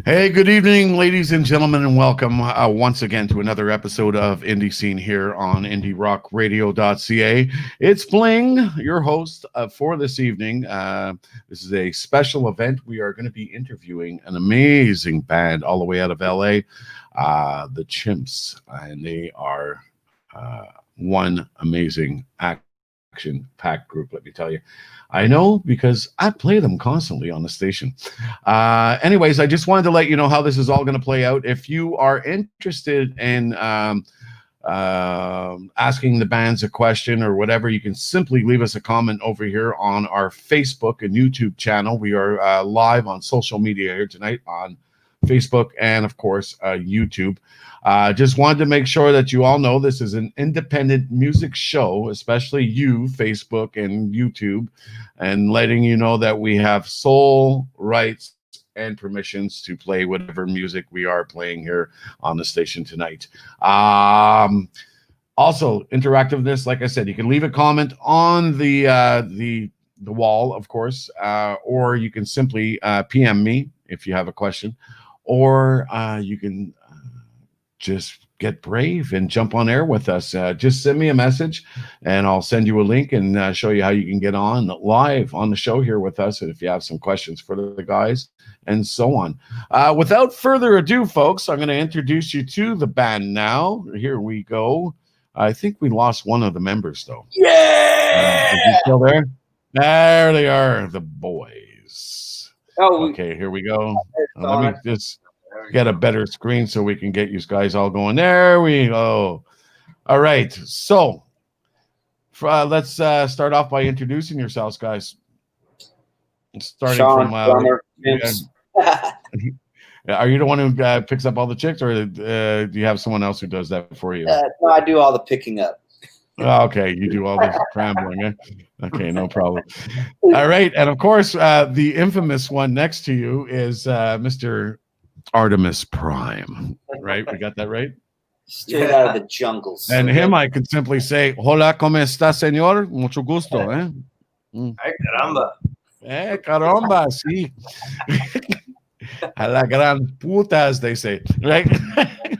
Hey, good evening, ladies and gentlemen, and welcome once again to another episode of Indie Scene here on IndieRockRadio.ca. It's Bling, your host for this evening. This is a special event. We are going to be interviewing an amazing band all the way out of LA, the Chimpz, and they are one amazing action-packed group, let me tell you. I know because I play them constantly on the station. Anyways, I just wanted to let you know how this is all going to play out. If you are interested in asking the bands a question or whatever, you can simply leave us a comment over here on our Facebook and YouTube channel. We are live on social media here tonight on Facebook and, of course, YouTube. Just wanted to make sure that you all know this is an independent music show, especially you, Facebook and YouTube, and letting you know that we have sole rights and permissions to play whatever music we are playing here on the station tonight. Also, interactiveness, like I said, you can leave a comment on the wall, of course, or you can simply PM me if you have a question, or you can just get brave and jump on air with us. Just send me a message and I'll send you a link and show you how you can get on live on the show here with us. And if you have some questions for the guys and so on. Without further ado, folks, I'm going to introduce you to the band now. Here we go. I think we lost one of the members though. Yeah! Is he still there? There they are, the boys. Oh, okay, here we go. Let me just get a better screen so we can get you guys all going. There we go. All right. So let's start off by introducing yourselves, guys. Starting Sean, from are you the one who picks up all the chicks, or do you have someone else who does that for you? No, I do all the picking up. Okay, you do all the scrambling. Eh? Okay, no problem. All right, and of course, the infamous one next to you is Mr. Artemis Prime, right? We got that right? Straight out of the jungles. And him, I could simply say, hola, ¿cómo está, señor? Mucho gusto, eh? Ay, caramba. Caramba, sí. A la gran puta, as they say, right?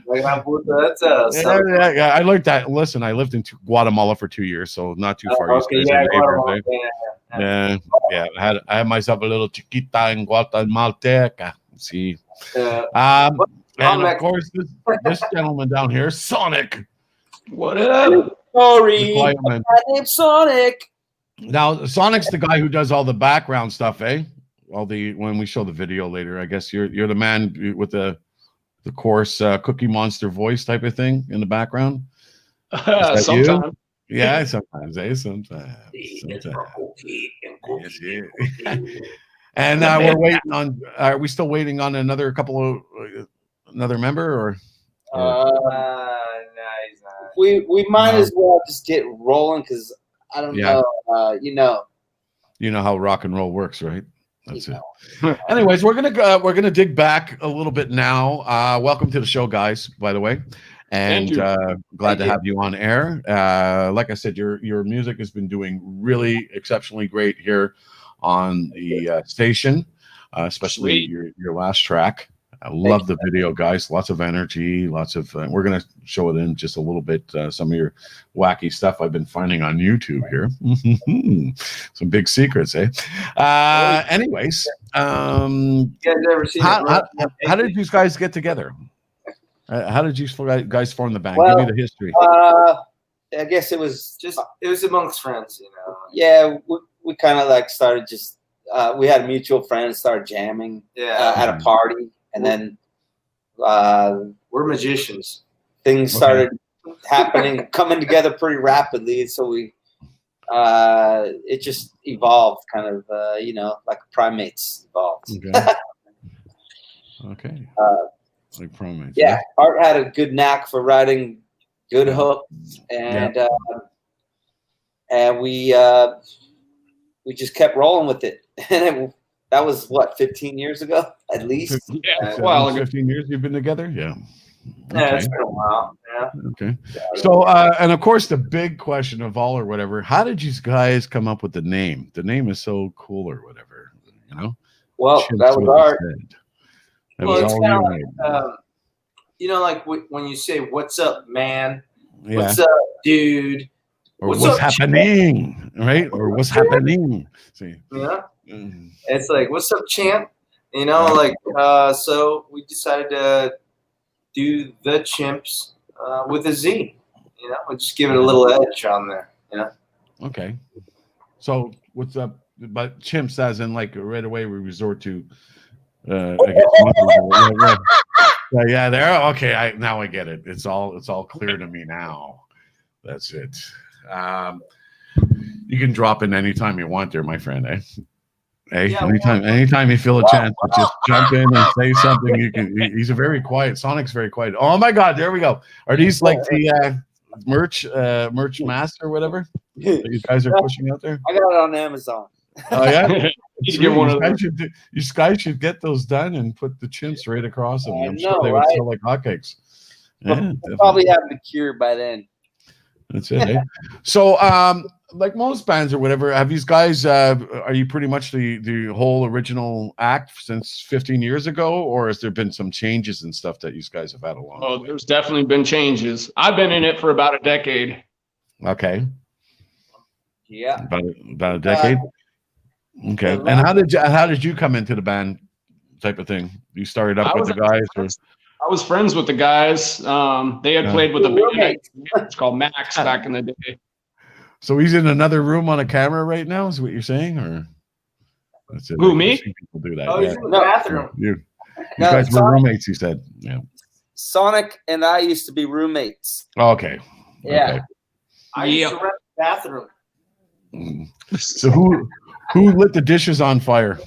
La gran puta, that's yeah, I learned that. Listen, I lived in Guatemala for 2 years, so not too far. Okay, yeah, Guatemala, yeah. I had myself a little chiquita in Guatemalteca. See. And of course, this gentleman down here, Sonic. What up? Sorry, my name's Sonic. Now, Sonic's the guy who does all the background stuff, eh? When we show the video later, I guess you're the man with the coarse Cookie Monster voice type of thing in the background. Sometimes. Yeah, sometimes, eh? Sometimes. And we're waiting on. Are we still waiting on another member, or? Nice. We might as well just get rolling because I don't know. You know how rock and roll works, right? That's it. Anyways, we're gonna dig back a little bit now. Welcome to the show, guys. By the way, and glad to have you on air. Like I said, your music has been doing really exceptionally great here on the station, especially your last track. I love the video, guys. Lots of energy, lots of we're going to show it in just a little bit, some of your wacky stuff I've been finding on YouTube here. Some big secrets, eh? Anyways, you guys ever seen how did you guys get together? How did you guys form the band? Well, give me the history. I guess it was amongst friends, you know. Yeah, we kind of like started just we had a mutual friend, started jamming at a party, and then we're magicians. Things started happening, coming together pretty rapidly. So we it just evolved, kind of like primates evolved. Okay. Like primates. Yeah, Art had a good knack for writing good hooks, and we just kept rolling with it. And that was what, 15 years ago, at least. 15 years you've been together. Yeah. Yeah, it's been a while. Yeah. Okay. So, and of course, the big question of all, or whatever, how did you guys come up with the name? The name is so cool, or whatever, you know. Well, Chimpz that was Art. It was it's all kind you, of mate. like, you know, like when you say, "What's up, man? Yeah. What's up, dude?" Or What's what's up, happening, right? Or what's happening? See. Yeah. Mm. It's like, "What's up, champ?" You know, like so we decided to do the Chimpz with a Z. You know, we just give it a little edge on there. You know. Okay. So what's up? But chimps, as in like right away we resort to, I guess. Yeah, there. Okay, now I get it. It's all clear to me now. That's it. Um, you can drop in anytime you want, there, my friend. Eh? Hey, Yeah, anytime you feel a chance to just jump in and say something, you can. He's a very quiet. Sonic's very quiet. Oh my God, there we go. Are these like the merch mask or whatever that you guys are pushing out there? I got it on Amazon. Oh yeah. You should get one of those. You guys should get those done and put the chimps right across them. I'm sure know, they would right? sell like hotcakes. We'll probably have the cure by then. That's it. Eh? So, like most bands or whatever, have these guys? Are you pretty much the whole original act since 15 years ago, or has there been some changes and stuff that you guys have had along? Oh, there's definitely been changes. I've been in it for about a decade. Okay. Yeah. About a decade. Okay. And how did you come into the band type of thing? You started up with the guys, or? I was friends with the guys. They had played with a band. It's called Max back in the day. So he's in another room on a camera right now. Is what you're saying, or? That's it. Who, me? People do that. Oh, he's in the bathroom. You guys were roommates. He said. Yeah. Sonic and I used to be roommates. Okay. Yeah. Okay. I used to rent the bathroom. So who lit the dishes on fire?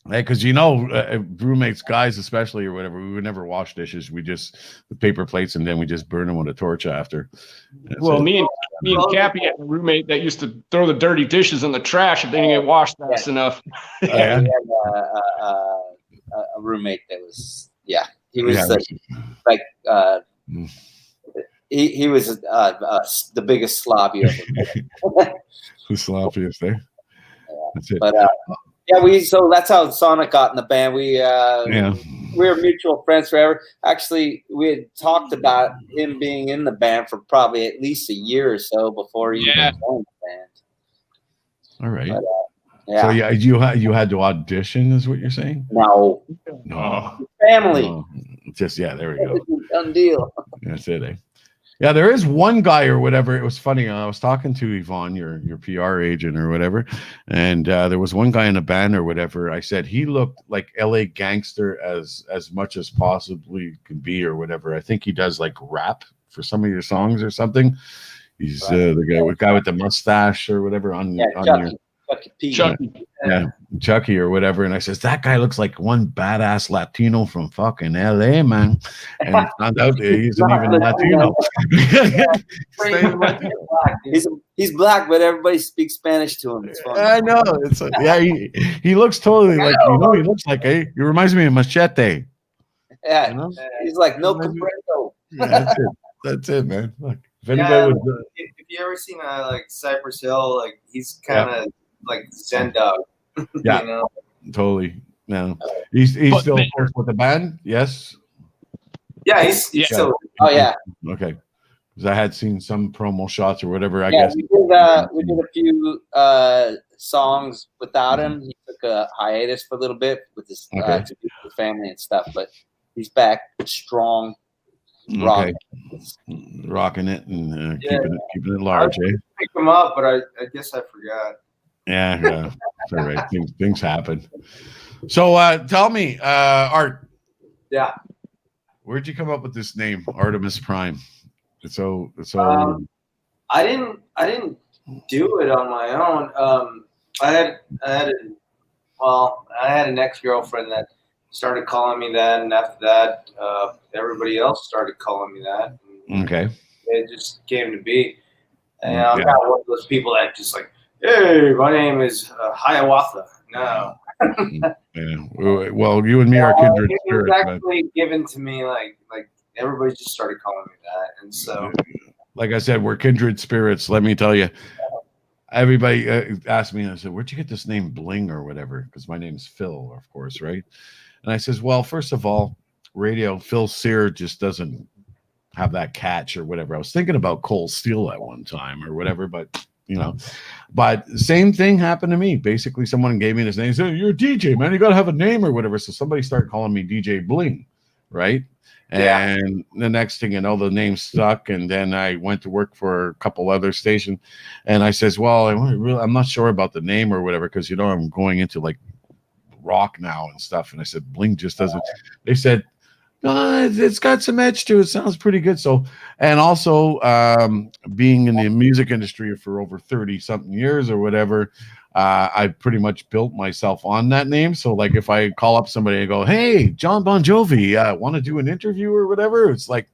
Hey, because roommates, guys especially or whatever, we would never wash dishes. We just the paper plates and then we just burn them with a torch after. Well, me and Cappy had a roommate that used to throw the dirty dishes in the trash if they didn't get washed fast enough. Yeah, we had a roommate that was he was he was the biggest slob you ever met. The sloppiest there. That's it. But so that's how Sonic got in the band. We were mutual friends forever. Actually, we had talked about him being in the band for probably at least a year or so before he even joined the band. All right. But, So you had to audition, is what you're saying? No. Family. No. Just there we go. Done deal. That's it. Eh? Yeah, there is one guy or whatever. It was funny. I was talking to Yvonne, your PR agent or whatever, and there was one guy in a band or whatever. I said he looked like LA gangster as much as possibly can be or whatever. I think he does like rap for some of your songs or something. He's the guy with the mustache or whatever on Chucky. Chucky or whatever. And I says, that guy looks like one badass Latino from fucking LA, man. And it found out he's not even Latino. He's black, but everybody speaks Spanish to him. It's fun. I know. It's he looks totally like he looks like he reminds me of Machete. Yeah, he's like no comprendo. That's it, man. Look, if anybody if you ever seen like Cypress Hill, like he's kind of like Zen dog. Yeah, totally. No, he's still of course with the band. Yes. Yeah, he's still. Oh yeah. Okay. Because I had seen some promo shots or whatever. I guess we did a few songs without him. He took a hiatus for a little bit with his family and stuff, but he's back strong. Rocking it and keeping it large. I pick him up, but I guess I forgot. Yeah, it's all right. Things happen. So tell me, Art. Yeah. Where'd you come up with this name, Artemis Prime? So. I didn't do it on my own. I had an ex-girlfriend that started calling me that, and after that, everybody else started calling me that. Okay. It just came to be, and I'm not one of those people that just like, hey, my name is Hiawatha. No. Yeah. Well, you and me are kindred spirits. It was actually given to me like everybody just started calling me that, and so. Like I said, we're kindred spirits. Let me tell you. Everybody asked me, I said, where'd you get this name Bling or whatever? Because my name's Phil, of course, right? And I says, well, first of all, radio, Phil Sear just doesn't have that catch or whatever. I was thinking about Cole Steele at one time or whatever, but but same thing happened to me. Basically, someone gave me this name. Said, "You're a DJ, man. You got to have a name or whatever." So somebody started calling me DJ Bling, right? And the next thing you know, the name stuck. And then I went to work for a couple other stations. And I says, well, I'm not sure about the name or whatever, because, I'm going into like rock now and stuff. And I said, Bling just doesn't. They said, no, it's got some edge to it. Sounds pretty good. So, and also being in the music industry for over 30 something years or whatever, I pretty much built myself on that name. So like if I call up somebody and go, hey, John Bon Jovi, want to do an interview or whatever, it's like,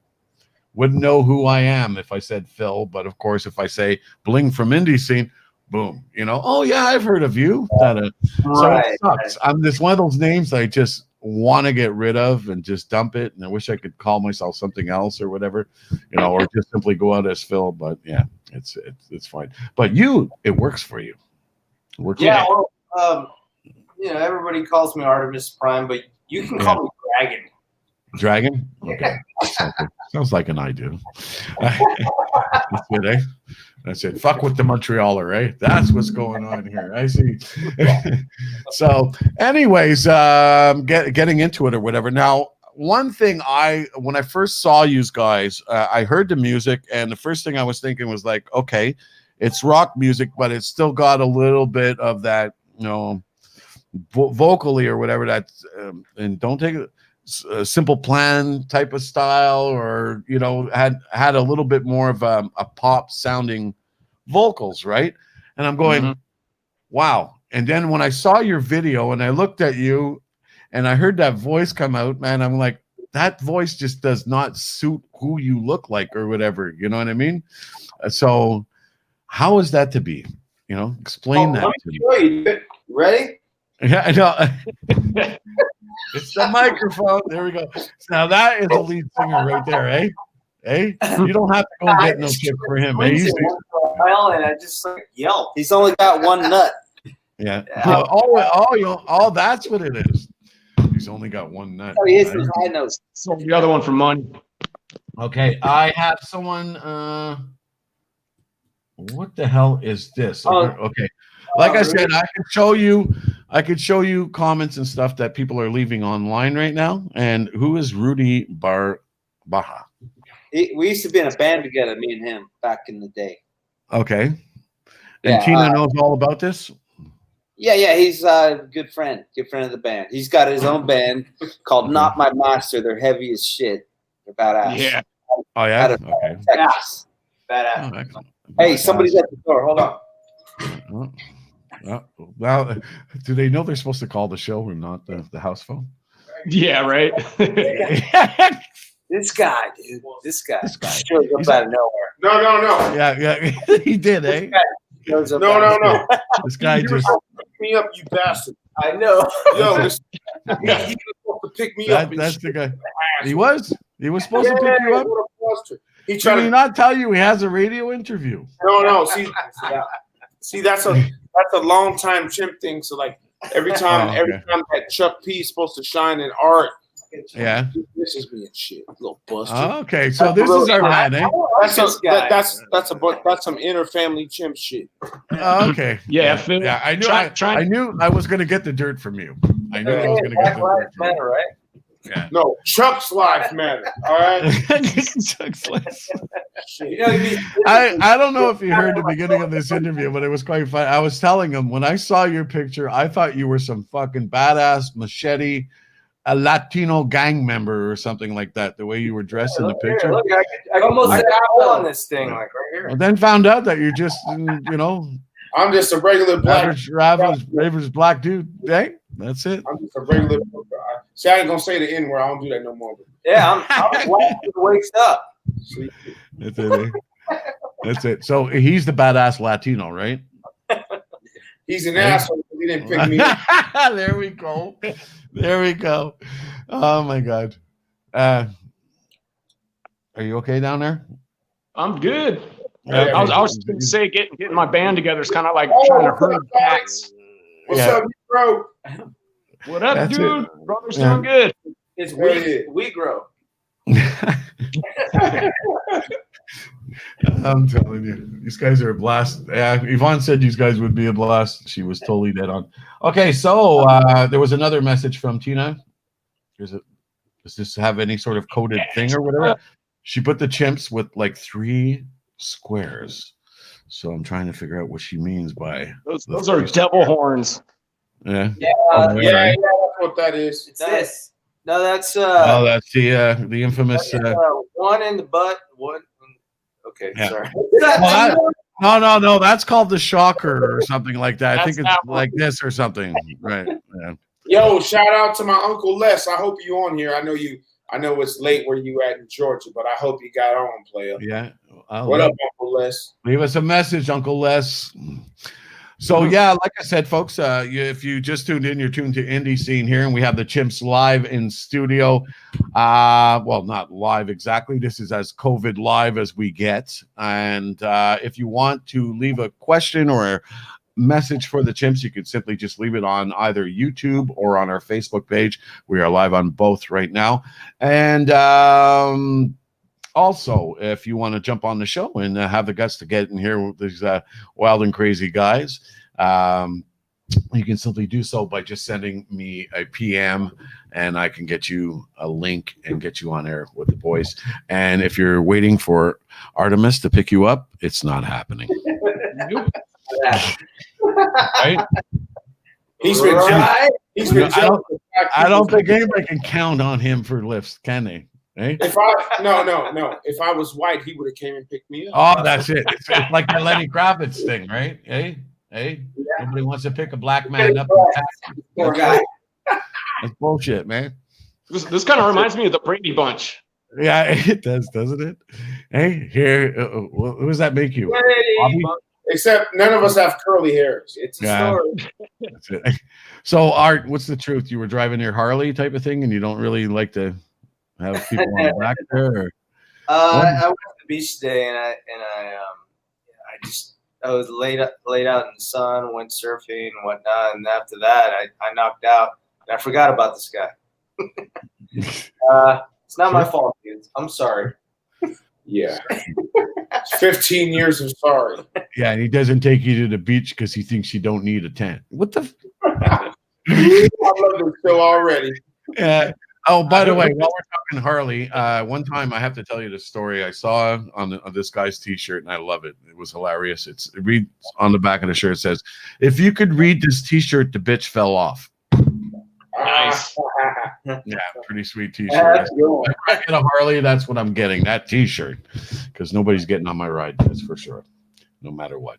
wouldn't know who I am if I said Phil. But of course, if I say Bling from Indie Scene, boom, oh yeah, I've heard of you. So it sucks. I'm just one of those names I just want to get rid of and just dump it. And I wish I could call myself something else or whatever, or just simply go out as Phil. But yeah, it's fine. But it works for you. Yeah, well, everybody calls me Artemis Prime, but you can call me Dragon. Dragon? Okay. Sounds like an idea. That's it, eh? That's it. Fuck with the Montrealer, right? That's what's going on here. I see. So, anyways, getting into it or whatever. Now, one thing when I first saw you guys, I heard the music, and the first thing I was thinking was like, okay, it's rock music, but it's still got a little bit of that, vocally or whatever. That's and don't take a Simple Plan type of style, or had a little bit more of a pop sounding vocals, right? And I'm going, wow. And then when I saw your video and I looked at you and I heard that voice come out, man, I'm like, that voice just does not suit who you look like or whatever. You know what I mean? So how is that to be? Explain that to me. You ready? Yeah, I know. It's the microphone. There we go. Now that is a lead singer right there, eh? Hey, you don't have to go get no shit for him. Eh? And I just yelled. He's only got one nut. Yeah. Oh, that's what it is. He's only got one nut. Oh, he is his high nose. Sold the other one for money. Okay, I have someone. What the hell is this? Okay. Like I said, I could show you comments and stuff that people are leaving online right now. And who is Rudy Baja? We used to be in a band together, me and him, back in the day. Okay. And Tina knows all about this? Yeah, he's a good friend of the band. He's got his own band called Not My Master. They're heavy as shit. They're badass. Yeah. Oh, yeah? Okay. Texas. Badass. Oh, hey, somebody's at the door. Hold on. Well, do they know they're supposed to call the show and not the house phone? Yeah, right. This guy, dude. This guy. Shows up out of nowhere. No. Yeah. He did, eh? No. This guy just pick me up, you bastard. I know. Yo, he was supposed to pick me up. That's the guy. He was supposed to pick you up. He tried to not tell you he has a radio interview. No. See, that's a long time Chimpz thing. So like every time that Chuck P is supposed to shine in art, this is me and shit, little buster. Okay, so this is our man, eh? That's some inner family Chimpz shit. Okay. Yeah, Phil. Yeah, I knew I was gonna get the dirt from you. I knew I was gonna get the dirt. Matter, right? Yeah. No, Chuck's life matter. All right. Chuck's life. I don't know if you heard the beginning of this interview, but it was quite fun. I was telling him when I saw your picture, I thought you were some fucking badass machete, a Latino gang member or something like that. The way you were dressed in the picture. Look, I almost had apple on this thing, like right here. Well, then found out that you're just, I'm just a regular black, average black dude. Hey, that's it. I'm just a regular. See, I ain't gonna say the N word. I don't do that no more. Yeah, I'm black to the waist up. That's it. Eh? That's it. So he's the badass Latino, right? He's an asshole. He didn't pick me up. There we go. Oh my God. Are you okay down there? I'm good. Yeah, I was just going to say getting my band together is kind of like trying to herd cats. What's up, bro? What up, That's dude? it. Brother's Yeah. doing good. It's Yeah. we grow. I'm telling you, these guys are a blast. Yeah, Yvonne said these guys would be a blast. She was totally dead on. Okay, so there was another message from Tina. Does this have any sort of coded thing or whatever? She put the chimps with like 3 squares. So I'm trying to figure out what she means by those are devil horns. Yeah. Yeah, Yeah, that's what that is. It's this. No, that's Oh, that's the infamous. one in the butt. One. Okay, Yeah. sorry. No. That's called the shocker or something like that. I think That's it's that one. like this or something. Right. Yeah. Yo, shout out to my Uncle Les. I hope you on here. I know it's late where you at in Georgia, but I hope you got on, player. Yeah. What up, Uncle Les? Leave us a message, Uncle Les. So yeah, like I said, folks, if you just tuned in, you're tuned to Indie Scene here, and we have the Chimpz live in studio. Well, not live exactly. This is as COVID live as we get. And if you want to leave a question or a message for the Chimpz, you could simply just leave it on either YouTube or on our Facebook page. We are live on both right now. And also, if you want to jump on the show and have the guts to get in here with these wild and crazy guys, you can simply do so by just sending me a PM, and I can get you a link and get you on air with the boys. And if you're waiting for Artemis to pick you up, it's not happening. Right? He's been jealous. I don't think anybody can count on him for lifts, can they? Hey? No. If I was white, he would have came and picked me up. Oh, that's it. It's like the Lenny Kravitz thing, right? Hey, nobody wants to pick a black man up. Poor guy. That's bullshit, man. This kind of reminds me of the Brady Bunch. Yeah, it does, doesn't it? Hey, here, who does that make you? Bobby? Except none of us have curly hairs. It's a story. That's it. So, Art, what's the truth? You were driving your Harley type of thing, and you don't really like to have people on the back there? Or? I went to the beach today, and I was laid out in the sun, went surfing and whatnot, and after that, I knocked out, and I forgot about this guy. It's not my fault, dude. I'm sorry. Yeah. 15 years of sorry. Yeah, and he doesn't take you to the beach because he thinks you don't need a tent. What the? I love this show already. Yeah. Oh, by the way, while we're talking Harley, one time I have to tell you the story I saw on this guy's T-shirt, and I love it. It was hilarious. It reads on the back of the shirt. It says, "If you could read this T-shirt, the bitch fell off." Nice. Yeah, pretty sweet T-shirt. If I get a Harley, that's what I'm getting, that T-shirt, because nobody's getting on my ride. That's for sure, no matter what.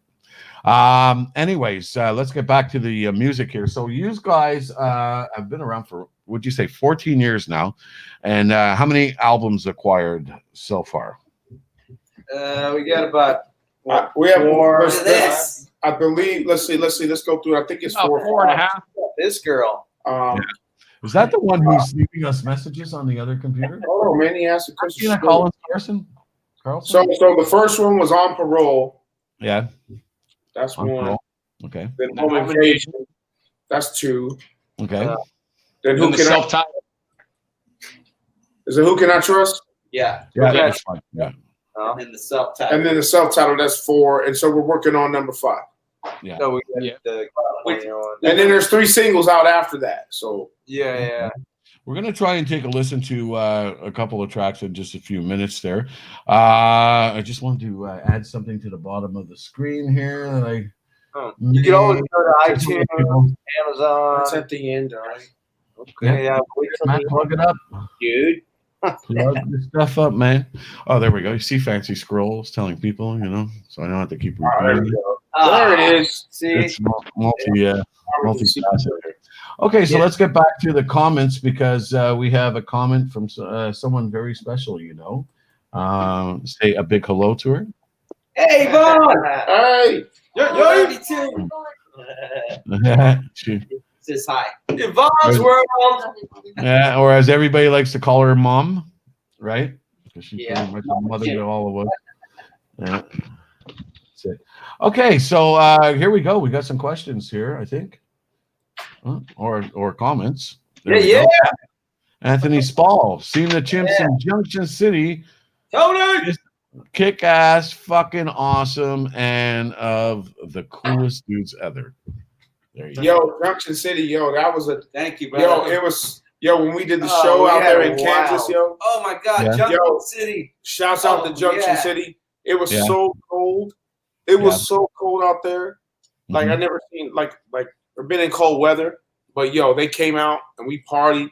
Anyways, let's get back to the music here. So you guys have been around for, would you say, 14 years now, and how many albums acquired so far? We got about we have four. This. I believe. Let's see. Let's go through. I think it's About 4 4 and a half. This girl. Is that the one who's leaving us messages on the other computer? Oh man, he asked a question. Collins Carlson? So the first one was On Parole. Yeah. That's On one. Parole. Okay. Then Publication. That's 2. Okay. Then Who the Can I? self-titled. Is it Who Can I Trust? Yeah. Yeah, that's fine. Yeah. And then the self-titled. And then the self-title, that's 4. And so we're working on number 5. Yeah. So we got Yeah. the And then there's 3 singles out after that. So yeah. We're going to try and take a listen to a couple of tracks in just a few minutes there. I just want to add something to the bottom of the screen here that I. You can always go to iTunes, Amazon. that's at the end, all right? Okay, yeah. Matt, plug it up. Dude. Plug the stuff up, man. Oh, there we go. You see fancy scrolls telling people, so I don't have to keep There repeating. we go. There it is. See? It's multifaceted. Okay, so let's get back to the comments because we have a comment from someone very special, Say a big hello to her. Hey, Vaughn. Hey. Yo, 82. She, Says hi. Yvonne's world. yeah, or as everybody likes to call her, Mom, right? Because she's Yeah. pretty much a mother to all of us. Yeah. That's it. Okay, so here we go. We got some questions here, I think. or comments. Yeah, yeah. Anthony Spall, seen the Chimpz in Junction City. Tony! Kick ass, fucking awesome, and of the coolest dudes ever. There you go. Yo, Junction City, yo, that was a Thank you, brother. yo. It was when we did the show out there in Kansas, yo. Oh my God, Junction City! Shouts out to Junction City. It was so cold. It was so cold out there. Like I never seen like I've been in cold weather, but yo, they came out and we partied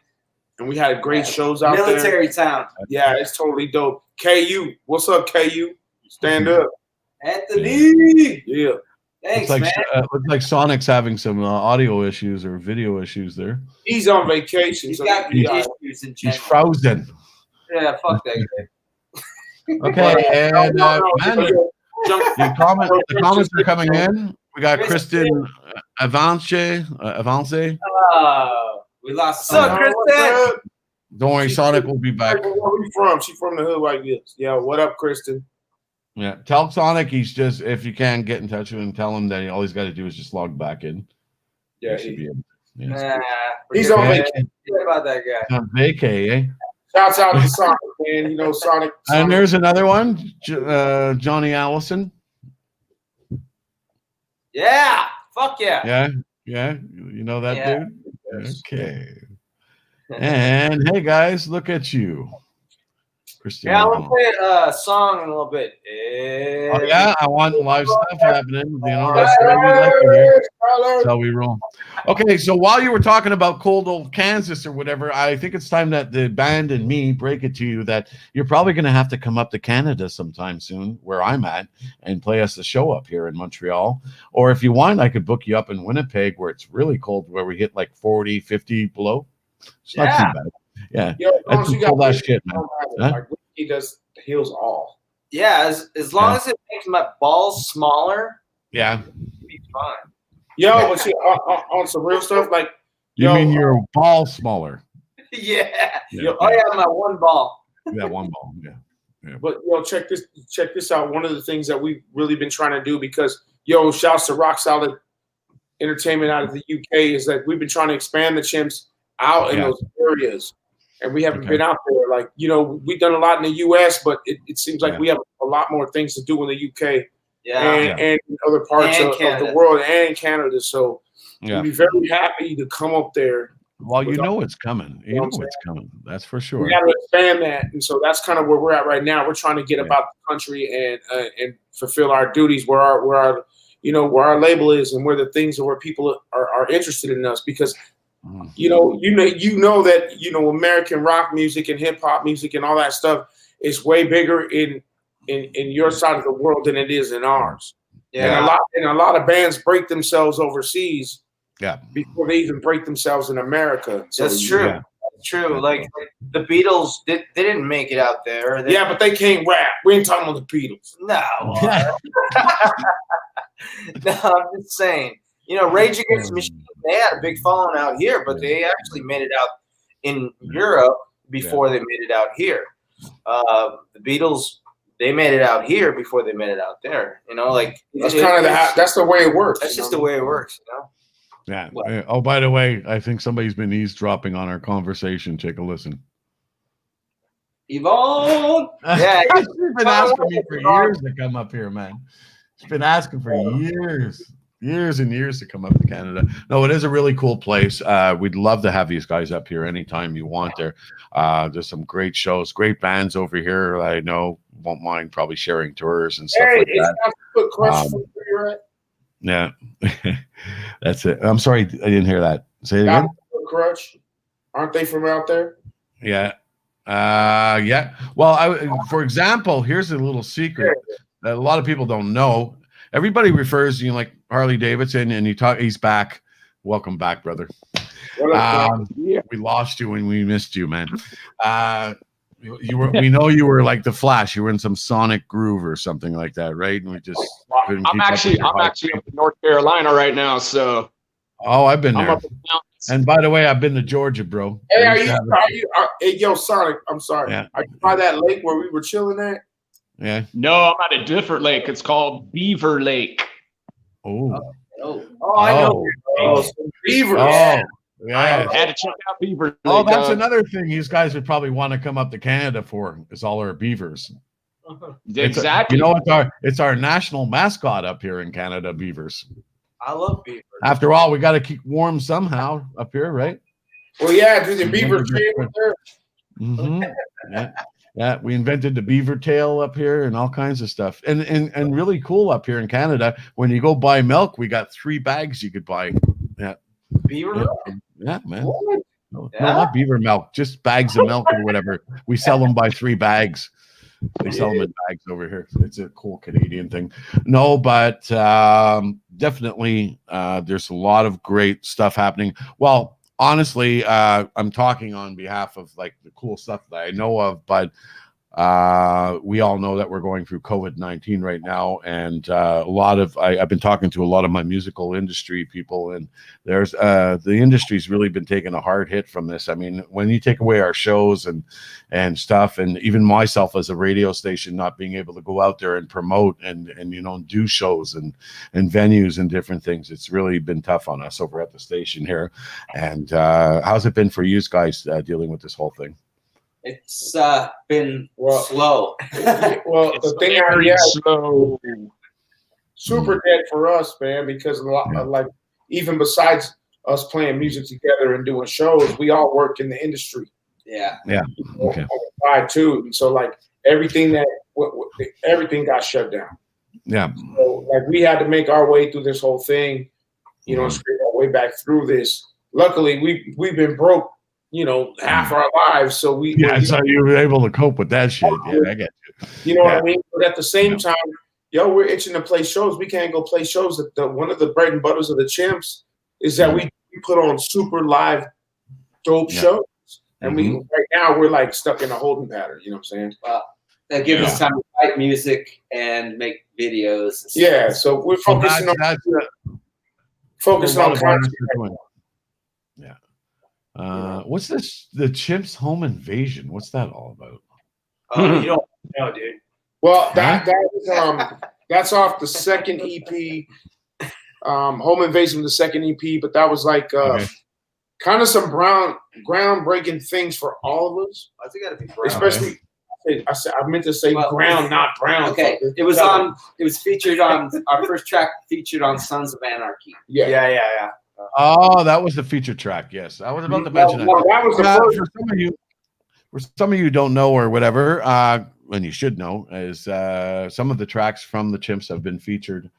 and we had great shows out there. Military town. Yeah, it's totally dope. KU, what's up, KU? Stand up, Anthony. Yeah. Thanks, man. Looks like Sonic's having some audio issues or video issues there. He's on vacation. He's got issues in general. He's frozen. Yeah, fuck that guy. Okay, and the comments are coming in. We got Kristen Avance. We lost. What's up, Kristen? Don't worry, Sonic will be back. Where you from? She's from the hood like this. Yeah, what up, Kristen? Yeah, tell Sonic he's just, if you can get in touch with him, tell him that all he's got to do is just log back in. Yeah, he's on vacation. What about that guy? On vacay, eh? Shouts out to Sonic, man. You know, Sonic. And there's another one, Johnny Allison. Yeah, fuck yeah. Yeah, you know that dude? Yes. Okay. And hey guys, look at you. Christian. Yeah, I want to play a song in a little bit. Oh yeah, I want live stuff happening. You know, that's what we like to hear. That's how we roll. Okay, so while you were talking about cold old Kansas or whatever, I think it's time that the band and me break it to you that you're probably going to have to come up to Canada sometime soon, where I'm at, and play us a show up here in Montreal. Or if you want, I could book you up in Winnipeg, where it's really cold, where we hit like 40, 50 below. It's not too bad. Yeah, that's pull that shit, man. Like he does heals all. Yeah, as long as it makes my balls smaller. Yeah, it'll be fine. Yo, but see, on some real stuff, like you mean your ball smaller? Yeah. My one ball. Yeah, one ball. Yeah. But check this out. One of the things that we've really been trying to do, because shouts to Rock Solid Entertainment out of the UK, is that we've been trying to expand the Chimpz out in those areas. And we haven't been out there. Like, we've done a lot in the U.S., but it seems like we have a lot more things to do in the U.K. And other parts of the world and Canada. So we'd be very happy to come up there. Well, it's coming. You know it's coming. That's for sure. We got to expand that. And so that's kind of where we're at right now. We're trying to get about the country and fulfill our duties where our label is and where the things are, where people are interested in us, because you know that American rock music and hip hop music and all that stuff is way bigger in your side of the world than it is in ours. Yeah, and a lot of bands break themselves overseas. Yeah, before they even break themselves in America. So, that's true. Yeah. That's true. Like the Beatles, they didn't make it out there. But they can't rap. We ain't talking about the Beatles. No. No, I'm just saying. Rage Against the Machine, they had a big following out here, but they actually made it out in Europe before they made it out here. The Beatles, they made it out here before they made it out there. That's kind of that's the way it works. That's just the way it works. Yeah. What? Oh, by the way, I think somebody's been eavesdropping on our conversation. Take a listen. Yvonne. Yeah, he's been asking me for years to come up here, man. He's been asking for years and years to come up to Canada. No, it is a really cool place. We'd love to have these guys up here anytime you want. There's some great shows, great bands over here. I know won't mind probably sharing tours and stuff like that. Yeah, that's it. I'm sorry, I didn't hear that. Say it again. Crush, aren't they from out there? Yeah. Yeah. Well, for example, here's a little secret that a lot of people don't know. Everybody refers to you like Harley Davidson, and he's back. Welcome back, brother. We lost you and we missed you, man. We know you were like the Flash. You were in some Sonic Groove or something like that, right? And we just I'm actually up in North Carolina right now. So I've been there. And by the way, I've been to Georgia, bro. Hey, yo, Sonic, I'm sorry. Yeah. Are you by that lake where we were chilling at? Yeah. No, I'm at a different lake. It's called Beaver Lake. Oh. I know. Beavers. Oh, yeah. I had to check out Beaver. Oh, that's another thing these guys would probably want to come up to Canada for is all our beavers. Exactly. It's our national mascot up here in Canada, beavers. I love beavers. After all, we got to keep warm somehow up here, right? Well, yeah, dude, the beaver tail there. Mm-hmm. Yeah, we invented the beaver tail up here and all kinds of stuff. And really cool up here in Canada. When you go buy milk, we got 3 bags you could buy. Yeah. Beaver milk? Yeah, man. No, not beaver milk, just bags of milk or whatever. We sell them by 3 bags. They sell them in bags over here. It's a cool Canadian thing. No, but definitely there's a lot of great stuff happening. Well, honestly, I'm talking on behalf of like the cool stuff that I know of, but we all know that we're going through COVID-19 right now, and I've been talking to a lot of my musical industry people, and there's the industry's really been taking a hard hit from this. I mean, when you take away our shows and stuff, and even myself as a radio station not being able to go out there and promote and do shows and venues and different things, it's really been tough on us over at the station here. And how's it been for you guys dealing with this whole thing? It's been slow. Well, It's the thing very slow. super dead for us, man, because a lot like even besides us playing music together and doing shows, we all work in the industry. Yeah. Okay. On the side too, and so like everything got shut down. Yeah. So like we had to make our way through this whole thing, straight our way back through this. Luckily, we've been broke, half our lives. So so you were able to cope with that shit. Yeah, I get you. You know what I mean? But at the same time, we're itching to play shows. We can't go play shows. One of the bread and butters of the Chimpz is that we put on super live, dope shows. And right now we're like stuck in a holding pattern. You know what I'm saying? That gives us time to write music and make videos. And yeah. So we're focusing on content. Yeah. What's this? The Chimpz Home Invasion. What's that all about? You don't know, dude. Well, that's off the second EP. Home Invasion, the second EP, but that was like kind of some groundbreaking things for all of us. I think it got to be brown. Especially, I meant to say ground, not brown. Okay, it was featured on our first track, featured on Sons of Anarchy. Yeah. Oh, that was the feature track. Yes, I was about to mention that. That was the first. For some of you who don't know or whatever, and you should know, is some of the tracks from the Chimpz have been featured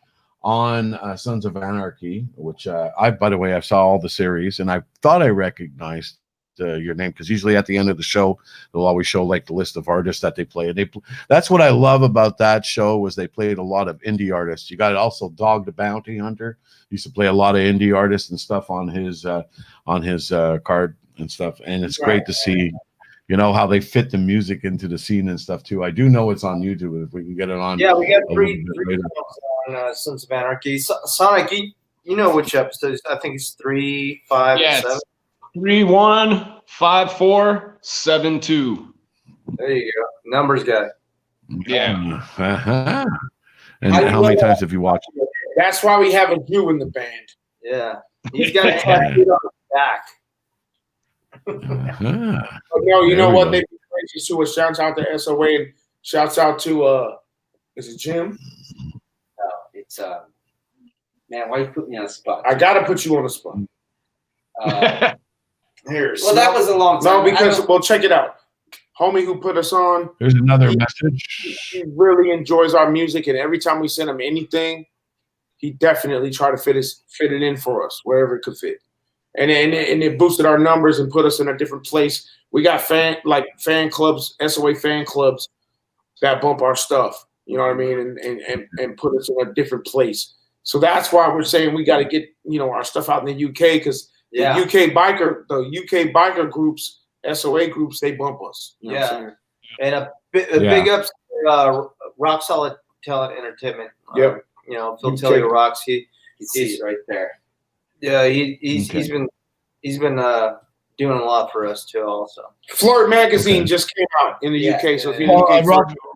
on Sons of Anarchy, which by the way, I saw all the series, and I thought I recognized your name, because usually at the end of the show they'll always show like the list of artists that they play, and that's what I love about that show, was they played a lot of indie artists. You got also Dog the Bounty Hunter used to play a lot of indie artists and stuff on his card and stuff, and it's great to see how they fit the music into the scene and stuff too. I do know it's on YouTube if we can get it on. Yeah, we got three on Sons of Anarchy. Sonic, you know which episodes? I think it's 3, 5, 7. 3, 1, 5, 4, 7, 2. There you go. Numbers guy. Yeah. Uh-huh. And how many times have you watched it? That's why we have a Jew in the band. Yeah. He's got a tattoo on his back. Uh-huh. But no, you know what? They've been gracious to us. Shouts out to SOA and shouts out to is it Jim? No, it's man, why you put me on the spot? I gotta put you on the spot. Well, that was a long time. No, because check it out. Homie who put us on. There's another message. He really enjoys our music, and every time we send him anything, he definitely try to fit it in for us wherever it could fit. And it boosted our numbers and put us in a different place. We got fan clubs, SOA fan clubs that bump our stuff. You know what I mean? And put us in a different place. So that's why we're saying we got to get our stuff out in the UK, because the UK biker groups, SOA groups, they bump us. You know what I'm saying? And a big ups to Rock Solid Talent Entertainment. Yep. Phil Tilley rocks. He's right there. Yeah, he's been doing a lot for us too. Also, Flirt magazine just came out in the UK. So if you're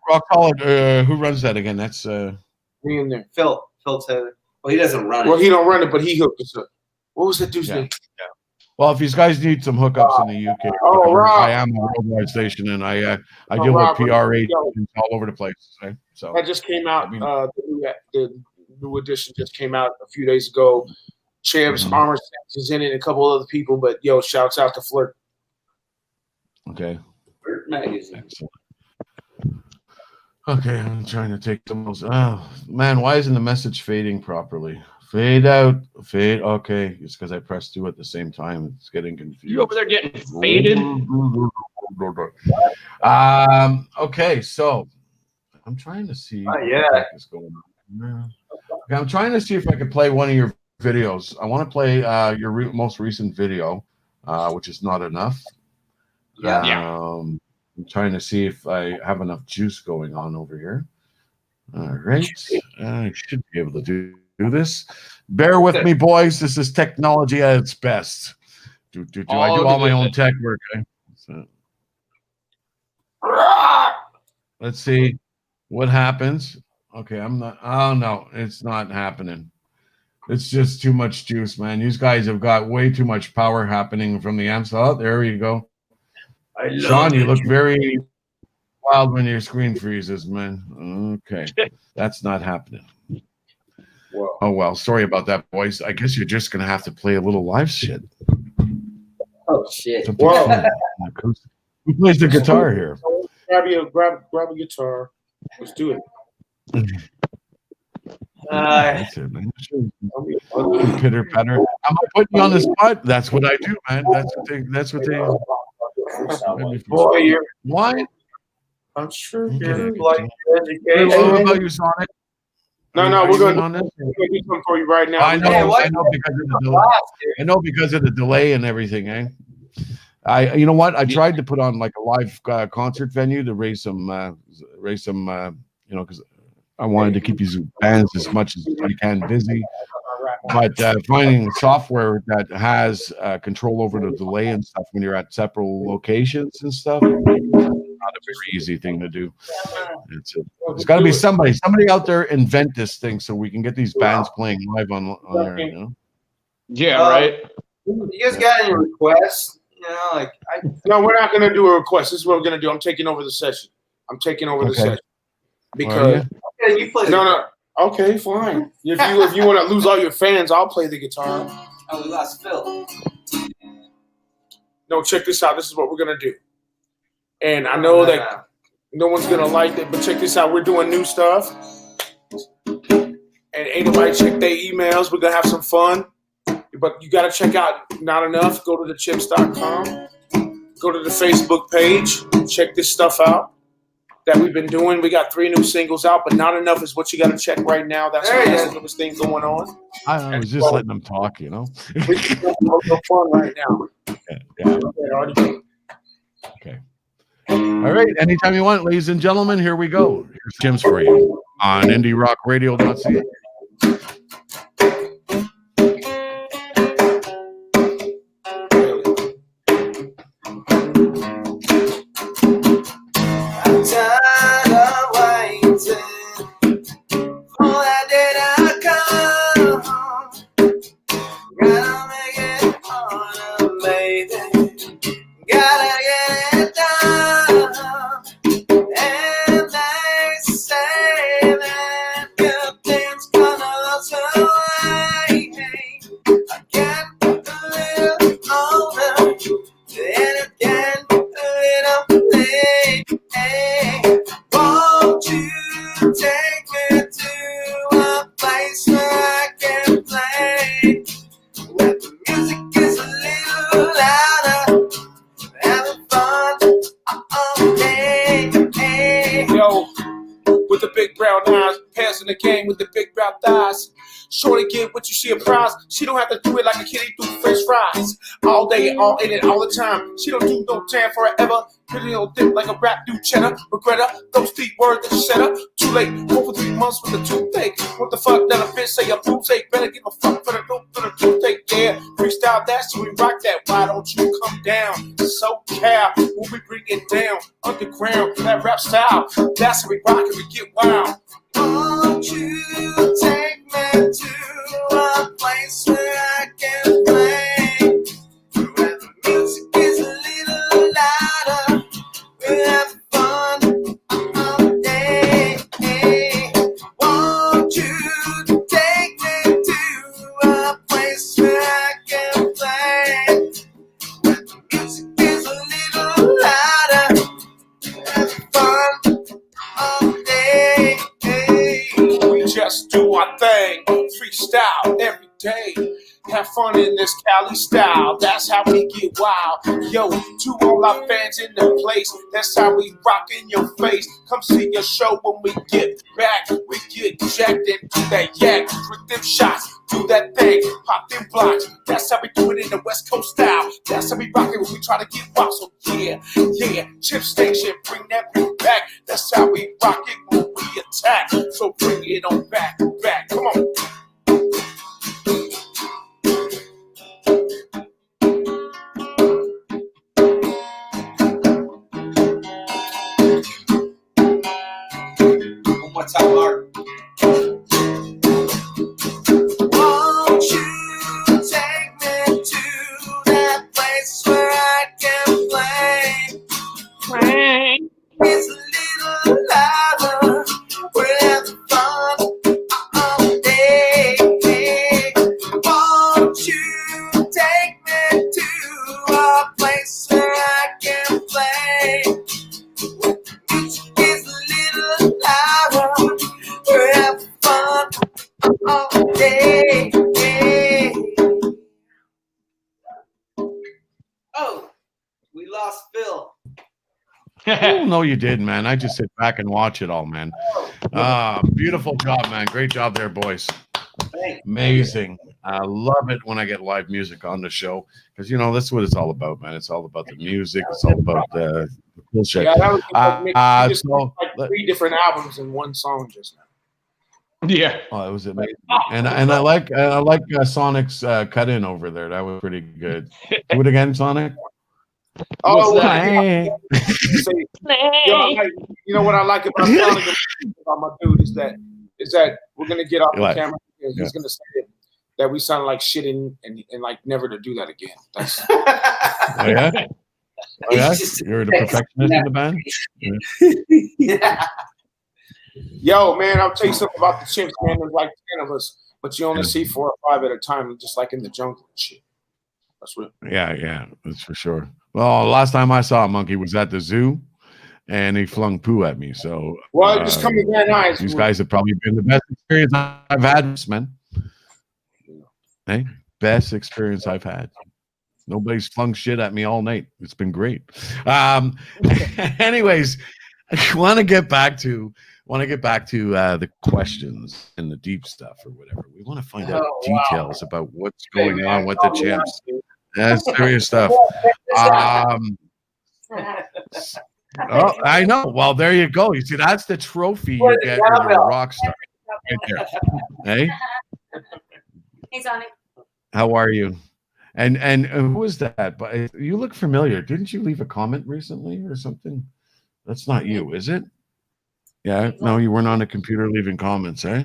Rock Solid, who runs that again? That's me in there. Phil Tilley. Well, he doesn't run it. Well, he don't run it, but he hooked us up. What was that dude's name? Well, if these guys need some hookups in the UK, I am a worldwide station, and I deal with PR agents all over the place. Okay? So that just came out. The new edition just came out a few days ago. Chimpz, Armor is in it, and a couple other people. But shouts out to Flirt. Okay. Flirt magazine. Excellent. Okay, I'm trying to take the most. Oh man, why isn't the message fading properly? Fade out, fade. Okay, it's because I pressed 2 at the same time. It's getting confused. You over there getting faded? Okay, so I'm trying to see what is going on. Okay, I'm trying to see if I can play one of your videos. I want to play your most recent video, which is not enough. I'm trying to see if I have enough juice going on over here. All right, I should be able to do this. Bear with me, boys. This is technology at its best. I do all my own tech work. Okay? So, let's see what happens. Okay, I'm not. Oh no, it's not happening. It's just too much juice, man. These guys have got way too much power happening from the amps. Oh, there you go. Sean, you look very wild when your screen freezes, man. Okay, that's not happening. Whoa. Oh well, sorry about that, boys. I guess you're just gonna have to play a little live shit. Oh shit! Whoa. Who plays the guitar here? Grab a guitar. Let's do it. That's it, man. Pitter patter. Am I putting you on the spot? That's what I do, man. That's what they. Boy, why? I'm sure you're like education. What about you, Sonic? No, we're going to do something for you right now. I know because of the delay and everything, eh? You know what? I tried to put on like a live concert venue to raise some, because I wanted to keep these bands as much as I can busy. But finding software that has control over the delay and stuff when you're at separate locations and stuff, not a very easy thing to do. It's got to be somebody out there invent this thing so we can get these bands playing live on there. You know? Yeah, right. You guys got any requests? No, we're not going to do a request. This is what we're going to do. I'm taking over the session. I'm taking over the session because you play. No. Okay, fine. If you want to lose all your fans, I'll play the guitar. Oh, we lost Phil. No, check this out. This is what we're gonna do. And I know that no one's gonna like it, but check this out. We're doing new stuff, and ain't nobody check their emails. We're gonna have some fun, but you gotta check out Not Enough. Go to the chimpz.com. Go to the Facebook page. Check this stuff out that we've been doing. We got 3 new singles out, but Not Enough is what you got to check right now. That's the newest thing going on. I was just letting them talk, you know. We're fun right now. Yeah. Okay. All right. Anytime you want, ladies and gentlemen, here we go. Here's Chimpz for you on IndieRockRadio.ca. Shorty get what you see a prize. She don't have to do it like a kitty do French fries. All day, all in it, all the time. She don't do no time forever. Pretty old dip like a rap dude cheddar. Regretter, those deep words that you set up. Too late, 4 for 3 months with a toothache. What the fuck that a bitch say a toothache? Better give a fuck for the toothache, yeah. Freestyle that, so we rock that. Why don't you come down? So cow, when we bring it down. Underground, that rap style. That's how we rock and we get wild. Won't you take me to Let's do our thing. Freestyle every day. Have fun in this Cali style. That's how we get wild. Yo, to all our fans in the place, that's how we rock in your face. Come see your show when we get back. We get jacked and do that yak. Drink them shots, do that thing, pop them blocks. That's how we do it in the West Coast style. That's how we rock it when we try to get wild. So yeah, Chimpz Station, bring that beat back. That's how we rock it when we attack. So bring it on back. Come on. What's up, Mark? Won't you take me to that place where I can play? It's a little louder. We're having fun all day. Won't you take me to a place where I can play? Music is a little louder. We're having fun all day. Oh, we lost Phil. Oh, no, you didn't, man. I just sit back and watch it all, man. Beautiful job, man. Great job there, boys. Thanks. Amazing. I love it when I get live music on the show because, you know, that's what it's all about, man. It's all about the music. It's all about the cool shit. Yeah, that was just so, like 3 different albums in one song just now. Yeah. oh, it was amazing. And I like Sonic's cut in over there. That was pretty good. Do it again, Sonic. Oh, What's that? Hey. You know what I like about Sonic, about my dude is that we're gonna get off the What? camera and he's gonna say that we sound like shit and like never to do that again. That's Oh, yeah? Oh, yeah? You're the perfectionist in the band? Yeah. yo, man, I'll tell you something about the Chimpz, man. There's like 10 of us, but you only see 4 or 5 at a time, just like in the jungle and shit. That's real. Yeah, that's for sure. Well, last time I saw a monkey was at the zoo, and he flung poo at me. So, Well, just come to Van Nuys. these guys have probably been the best experience I've had, man. Hey, best experience I've had. Nobody's flung shit at me all night. It's been great. Anyways, I want to get back to the questions and the deep stuff or whatever. We want to find out details about what's going on with the Chimpz. That's serious stuff. Oh, I know. Well, there you go. You see, that's the trophy you get when you're a rock star. Right there. Hey, Hey, Sonic. how are you? And who was that? But you look familiar. Didn't you leave a comment recently or something? That's not you, is it? Yeah. No, you weren't on the computer leaving comments, eh?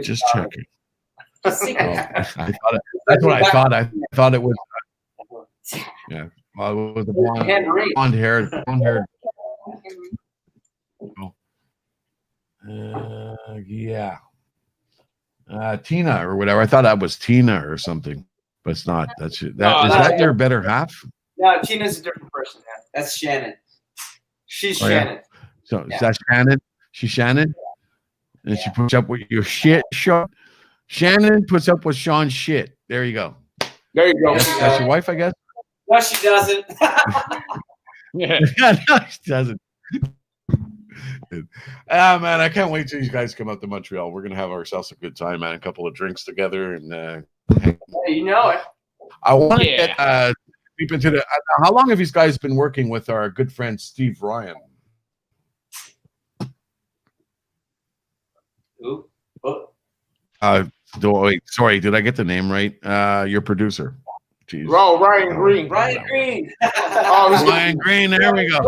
Just checking. Oh, that's what I thought. I thought it was. Yeah. Well, it was the blonde haired. Yeah. Tina or whatever. I thought that was Tina or something, but it's not. That's it. Is that your better half? No, Tina's a different person. Yeah. That's Shannon. She's Shannon. Yeah. So is that Shannon? She's Shannon, and she puts up with your shit. Shannon puts up with Sean's shit. There you go. There you go. That's your wife, I guess. No, she doesn't. Yeah. No, she doesn't. Man, I can't wait till you guys come out to Montreal. We're gonna have ourselves a good time, man. A couple of drinks together, and You know it. I want to get deep into the. How long have these guys been working with our good friend Steve Ryan? Who? Oh. Wait, sorry, did I get the name right? Your producer. Jeez. Oh, Ryan Green. Ryan Green. Oh, Ryan Green, there we go.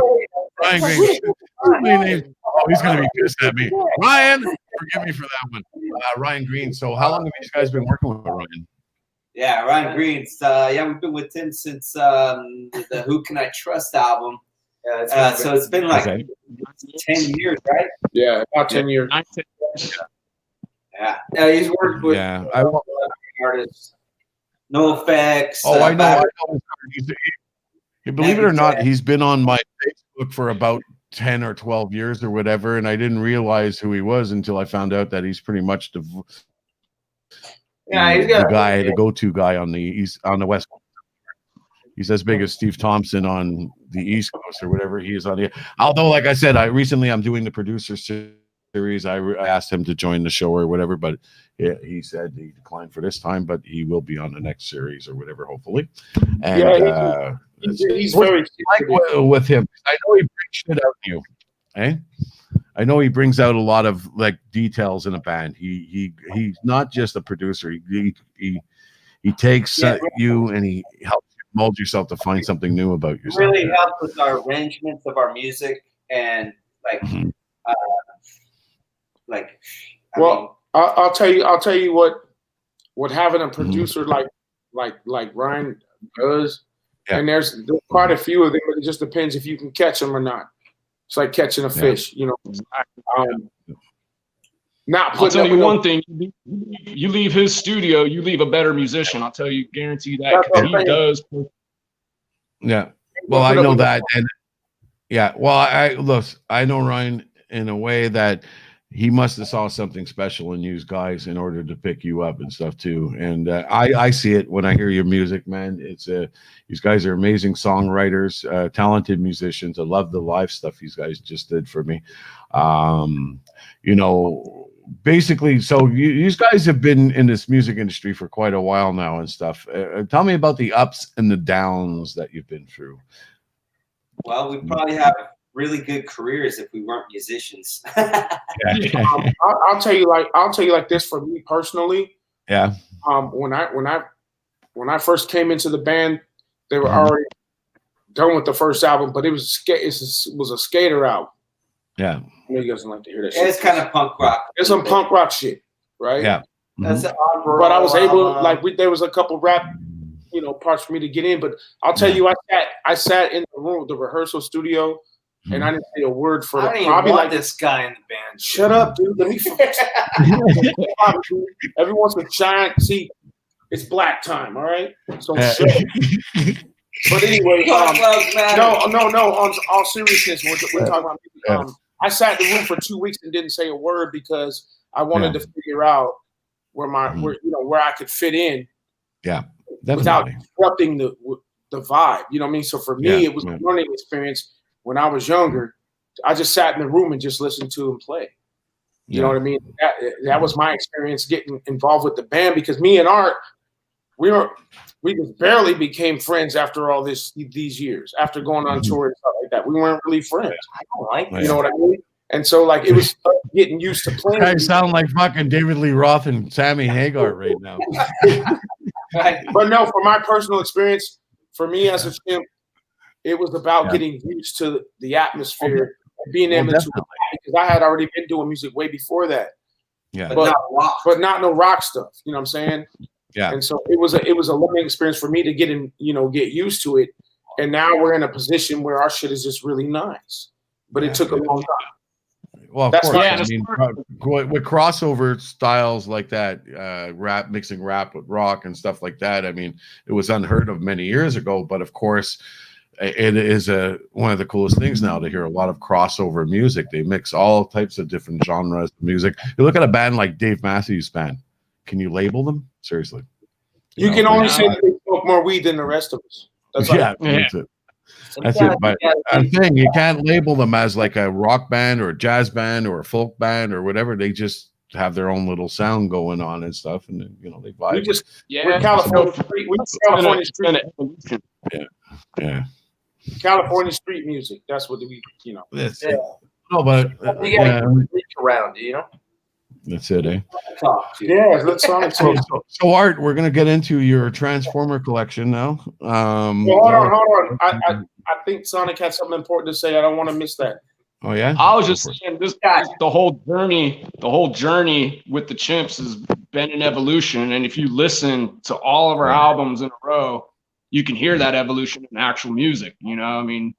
Ryan Green. Oh, he's gonna be pissed at me. Ryan, forgive me for that one. Ryan Green. So how long have these guys been working with Ryan? Yeah, Ryan Green. We've been with him since the Who Can I Trust album. So it's been like 10 years, right? Yeah, about 10 years. Yeah, he's worked with artists. No Effects. Oh, I know. Believe it or not, he's been on my Facebook for about 10 or 12 years or whatever, and I didn't realize who he was until I found out that he's pretty much the go-to guy on the West Coast. He's as big as Steve Thompson on the East Coast or whatever he is on the. Although, like I said, I'm doing the producer series. I asked him to join the show or whatever, but he said he declined for this time, but he will be on the next series or whatever, hopefully. And he's very like with him. I know he brings shit out of you, eh? I know he brings out a lot of like details in a band. He's not just a producer. He takes you and he helps you mold yourself to find something new about yourself. Really helps with our arrangements of our music and I'll tell you what having a producer like Ryan does. Yeah. And there's quite a few of them, but it just depends if you can catch them or not. It's like catching a fish, you know. I'll tell you one thing: you leave his studio, you leave a better musician. I'll tell you, guarantee that. He does. Yeah. Well, I know that, and well, I know Ryan in a way that he must have saw something special in you guys in order to pick you up and stuff too. And I see it when I hear your music, man. It's these guys are amazing songwriters, talented musicians. I love the live stuff these guys just did for me. You know, basically, so you guys have been in this music industry for quite a while now and stuff. Tell me about the ups and the downs that you've been through. Well, we probably have really good careers if we weren't musicians. I'll tell you like this for me personally. Yeah. When I first came into the band, they were already done with the first album, but it was a skater album. Yeah. I know you guys don't like to hear that. It's kind of punk rock. It's some punk rock shit, right? Yeah. That's but I was able, there was a couple rap, parts for me to get in. But I'll tell you, I sat in the room, the rehearsal studio. And I didn't say a word for this guy in the band. Shut up, dude. Let me every once in a while, see, it's black time, all right? So shut up. But anyway, no. On all seriousness, we're talking about. I sat in the room for 2 weeks and didn't say a word because I wanted to figure out where I could fit in. Yeah, definitely. Without disrupting the vibe. You know what I mean? So for me, it was a learning experience. When I was younger, I just sat in the room and just listened to him play. You know what I mean? That was my experience getting involved with the band because me and Art, we just barely became friends after all these years, after going on tour and stuff like that. We weren't really friends. I don't like that. You know what I mean? And so it was getting used to playing. You guys sound like fucking David Lee Roth and Sammy Hagar right now. But no, for my personal experience, for me as a Chimpz, it was about getting used to the atmosphere and being able to, because I had already been doing music way before that. Yeah. But not no rock stuff. You know what I'm saying? Yeah. And so it was a learning experience for me to get used to it. And now we're in a position where our shit is just really nice. But it took a long time. Well, of course. I mean, with crossover styles like that, mixing rap with rock and stuff like that, I mean, it was unheard of many years ago. But of course, it is one of the coolest things now to hear a lot of crossover music. They mix all types of different genres of music. You look at a band like Dave Matthews Band. Can you label them? Seriously. You can only say that they smoke more weed than the rest of us. That's that's it. That's it. But I'm saying you can't label them as like a rock band or a jazz band or a folk band or whatever. They just have their own little sound going on and stuff, and they vibe. We're California street. Yeah. California street music. That's what we, That's it. No, but you gotta reach around, That's it, eh? Let's Sonic. So Art, we're gonna get into your Transformer collection now. Hold on. I think Sonic had something important to say. I don't want to miss that. Oh yeah. I was just saying the whole journey with the Chimpz has been an evolution, and if you listen to all of our albums in a row, you can hear that evolution in actual music. I mean,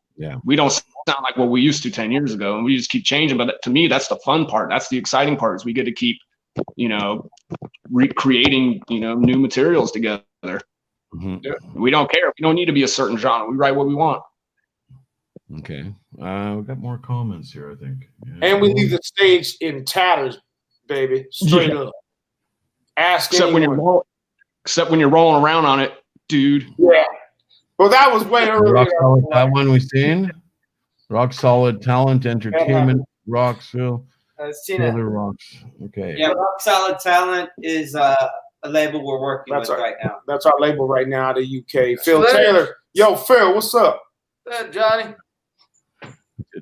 we don't sound like what we used to 10 years ago, and we just keep changing. But to me, that's the fun part. That's the exciting part, is we get to keep, recreating, new materials together. Mm-hmm. We don't care. We don't need to be a certain genre. We write what we want. Okay. We got more comments here, I think. Yeah. And we leave the stage in tatters, baby. Straight up. Ask Except anyone. when you're rolling around on it, dude. Yeah. Well, that was way earlier. That one we seen. Rock Solid Talent Entertainment, Rocksville. I've seen it. Other rocks. Okay. Yeah, Rock Solid Talent is a label we're working with right now. That's our label right now out of UK. Phil Taylor. Yo, Phil, what's up? Johnny.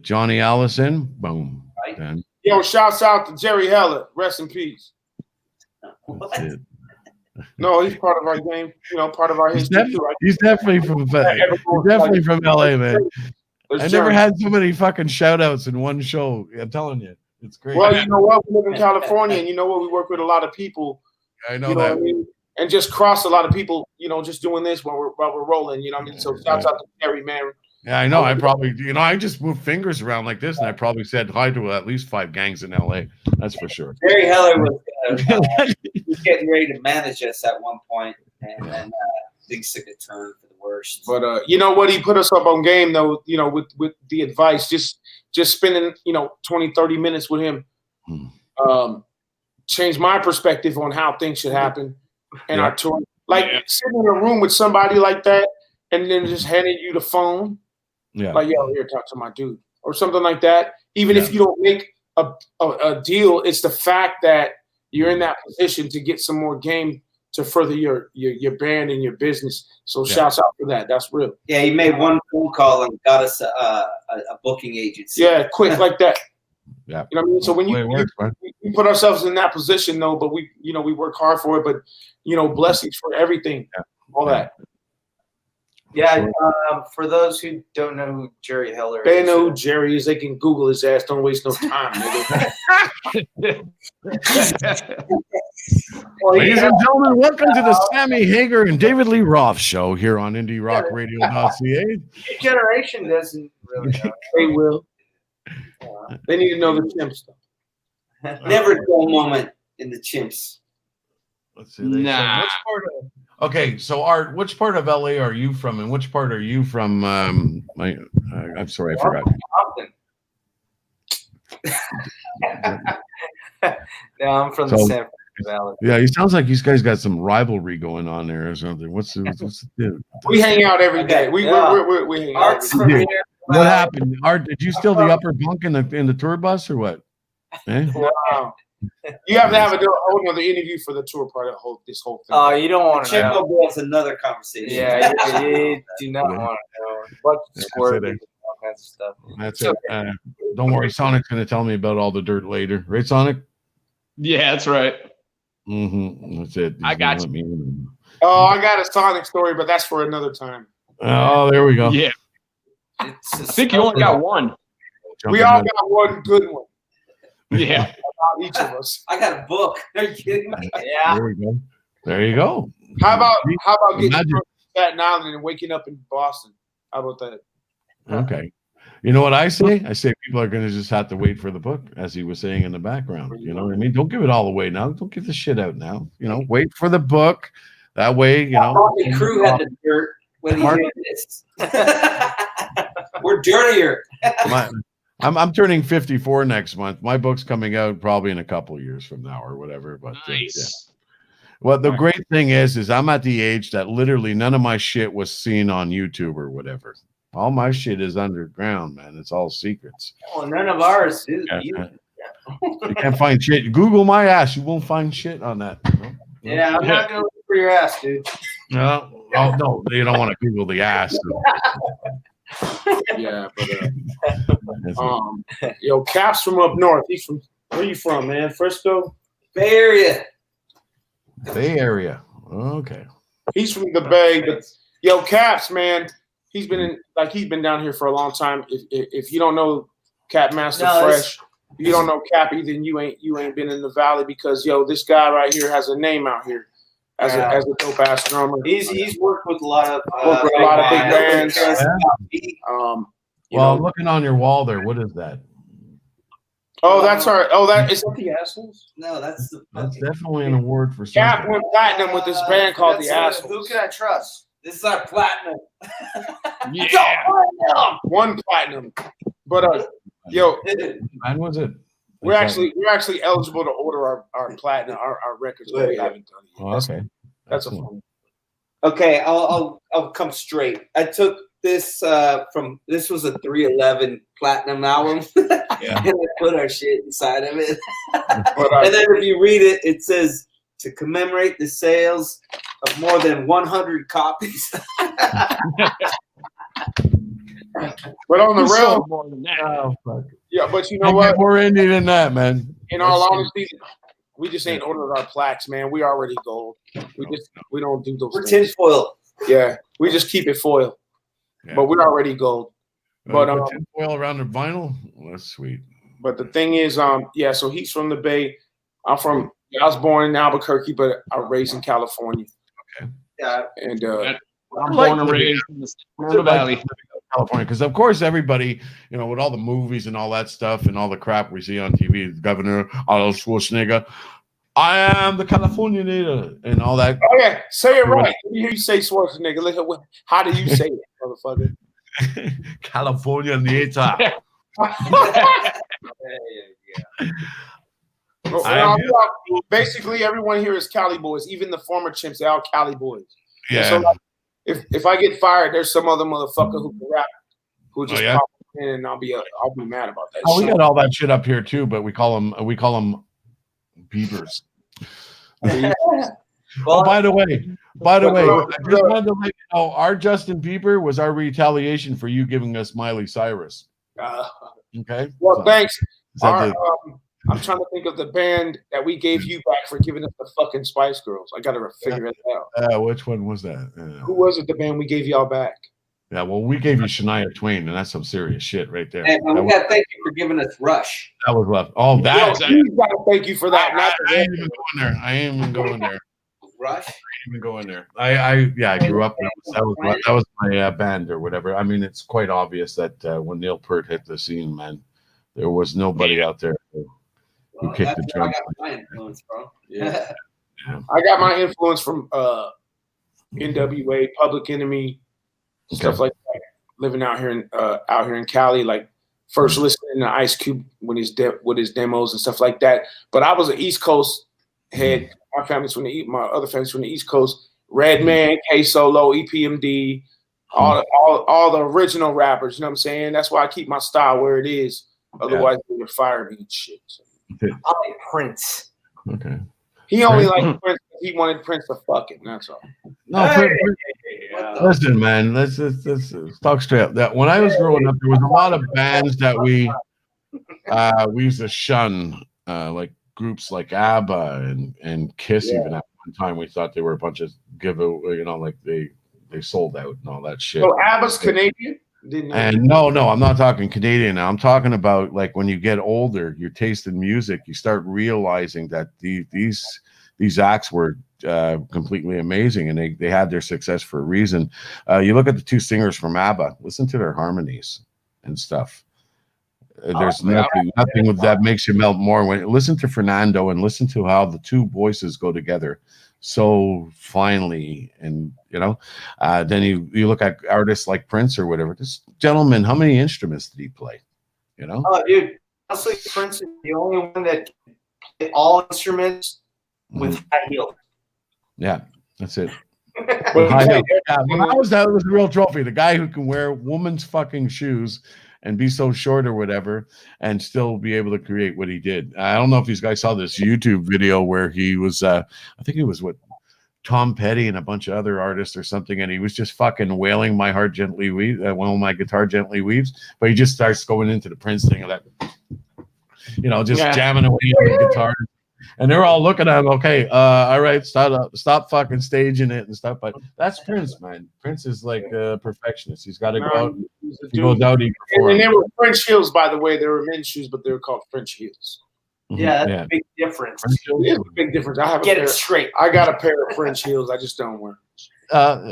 Johnny Allison. Boom. Right. Then. Yo, shouts out to Jerry Heller. Rest in peace. What? No, he's part of our game. You know, part of our history too. Right? He's definitely from LA, man. I never had so many fucking shout outs in one show. I'm telling you. It's great. Well, you know what? We live in California, and you know what? We work with a lot of people. I know you know that. What I mean? And just cross a lot of people, you know, just doing this while we're rolling, you know what I mean? So shouts out to Jerry, man. Yeah, I know. I probably, I just moved fingers around like this, and I probably said hi to at least 5 gangs in LA. That's for sure. Jerry Heller was getting ready to manage us at one point, and then things took a turn for the worst. But you know what? He put us up on game, though, you know, with the advice, just spending, 20, 30 minutes with him changed my perspective on how things should happen in our tour. Like sitting in a room with somebody like that and then just handing you the phone. Yeah. Like, yo, here, talk to my dude. Or something like that. Even if you don't make a deal, it's the fact that you're in that position to get some more game to further your band and your business. So shouts out for that. That's real. Yeah, he made one phone call and got us a booking agency. Yeah, quick like that. Yeah. You know what I mean? So when we put ourselves in that position, though, but we work hard for it, but, blessings for everything, all that. Yeah, for those who don't know who Jerry Heller is. They know who Jerry is. They can Google his ass. Don't waste no time, nigga. Ladies and gentlemen, welcome to the Sammy Hagar and David Lee Roth show here on IndieRockRadio.ca. Your generation doesn't really know. They will. They need to know the Chimpz stuff. Never a dull moment in the Chimpz. Let's see. Which part of, okay, so Art, which part of LA are you from, and which part are you from? I'm sorry, I forgot. No, I'm from the San Francisco Valley. Yeah, he sounds like these guys got some rivalry going on there or something. What's the deal? We hang out every day. We hang out. What happened? Art, did you steal the upper bunk in the tour bus or what? Eh? Wow. You have to have another interview for the tour part of this whole thing. Oh, you don't want to know. That's another conversation. Yeah, you do not want to know. Bunch of squirting, all kinds of stuff. That's it. Don't worry, Sonic's going to tell me about all the dirt later. Right, Sonic? Yeah, that's right. Mm-hmm. That's it. I got you. Oh, I got a Sonic story, but that's for another time. Oh, there we go. Yeah. I think you only got one. We all got one good one. Yeah. About each of us. I got a book. Are you kidding me? Yeah. There we go. There you go. How about getting from Staten Island and waking up in Boston? How about that? Okay. You know what I say? I say people are going to just have to wait for the book, as he was saying in the background. You know what I mean? Don't give it all away now. Don't give the shit out now. Wait for the book. That way, The crew had the dirt when he did this. We're dirtier. I'm turning 54 next month. My book's coming out probably in a couple of years from now or whatever. But nice. Well, the great thing is I'm at the age that literally none of my shit was seen on YouTube or whatever. All my shit is underground, man. It's all secrets. Well, none of ours is. You can't find shit. Google my ass. You won't find shit on that. Yeah, I'm not going to look for your ass, dude. No. Oh, no. You don't want to Google the ass. Yeah, but Cap's from up north. He's from where you from, man? Frisco? Bay Area. Bay Area. Okay. He's from the Bay, but Caps, man, he's been down here for a long time. If you don't know Cap Master Fresh, if you don't know Cappy, then you ain't been in the valley because this guy right here has a name out here. As a dope ass drummer, he's worked with a lot of big bands. Well, I'm looking on your wall there. What is that? Oh, that's our. Oh, that is that the Assholes? No, that's definitely an award for Cap went platinum with this band called the Assholes. Who Can I Trust? This is our platinum. Yeah. One platinum. But yo, Man, was it? we're actually eligible to order our platinum, our records, but we haven't done it yet. Oh, okay. That's a Excellent. fun. Okay, I'll come straight. I took this this was a 311 platinum album, and I put our shit inside of it. And then if you read it, it says to commemorate the sales of more than 100 copies. But on the real, More than that. Oh, fuck. yeah. But you know what? More indie than that, man. In all honesty, we just ain't ordered our plaques, man. We already gold. We don't do those We're things. tinfoil. Yeah, we just keep it foil. Yeah. But we're already gold. But But tinfoil around the vinyl. Well, that's sweet. but the thing is, yeah. So he's from the Bay. I was born in Albuquerque, but I was raised in California. Yeah. And I'm born and raised in the Florida Valley. California, because of course everybody, you know, with all the movies and all that stuff and all the crap we see on TV, Governor Arnold Schwarzenegger, I am the California native and all that. oh yeah, say it right. Let me hear you say Schwarzenegger. Look at how do you say it, motherfucker? California native. Basically, everyone here is Cali boys. Even the former Chimpz, they're all Cali boys. Yeah. So like, if I get fired, there's some other motherfucker who can rap, who just pop in, and I'll be mad about that. Oh, we got all that shit up here too, but we call them beavers. Oh, by the way, I just wanted to let you know, our Justin Bieber was our retaliation for you giving us Miley Cyrus. Okay. Well, So, thanks. that I'm trying to think of the band that we gave you back for giving us the fucking Spice Girls. I got to figure it out. which one was that? Who was it? The band we gave y'all back? Yeah, well, we gave you Shania Twain, and that's some serious shit right there. And we got to thank you for giving us Rush. That was left. Oh, Yo, that's you got to thank you for that. I ain't even going there. I ain't even going there. Rush. Even going there. I grew up. That was my band or whatever. I mean, it's quite obvious that when Neil Peart hit the scene, man, there was nobody out there who kicked the drum. I got my influence, bro. Yeah. I got my influence from NWA, Public Enemy, stuff like that. Living out here in Cali, like first listening to Ice Cube when with his demos and stuff like that. But I was an East Coast head. My other family's from the East Coast. Redman, K Solo, EPMD, all the original rappers. You know what I'm saying? That's why I keep my style where it is. Otherwise, they would fire me and shit. So. I like Prince. Okay. He only liked Prince because he wanted Prince to fuck it. That's all. No, listen, man. Let's talk straight up. That when I was growing up, there was a lot of bands that we used to shun, like groups like ABBA and Kiss. Even at one time, we thought they were a bunch of like they sold out and all that shit. So ABBA's Canadian. And no, I'm not talking Canadian now. I'm talking about like when you get older, your taste in music, you start realizing that these acts were completely amazing, and they had their success for a reason. You look at the two singers from ABBA, listen to their harmonies and stuff. There's nothing that makes you melt more. Listen to Fernando and listen to how the two voices go together so finely, and then you look at artists like Prince or whatever. This gentleman, how many instruments did he play? Oh, dude, honestly, Prince is the only one that played all instruments with high heels. Yeah, that's it. That was the real trophy. The guy who can wear woman's fucking shoes and be so short or whatever and still be able to create what he did. I don't know if these guys saw this YouTube video where he was, I think it was Tom Petty and a bunch of other artists or something, and he was just fucking wailing "My Heart Gently Weaves," "While My Guitar Gently Weaves," but he just starts going into the Prince thing of that, jamming away on the guitar. And they're all looking at him, okay, all right, stop fucking staging it and stuff. But that's Prince, man. Prince is like a perfectionist. He's got to go out. He goes out, he performs. And they were French heels, by the way. They were men's shoes, but they were called French heels. Yeah, that's a big difference. It is a big difference. Get it straight. I got a pair of French heels. I just don't wear them.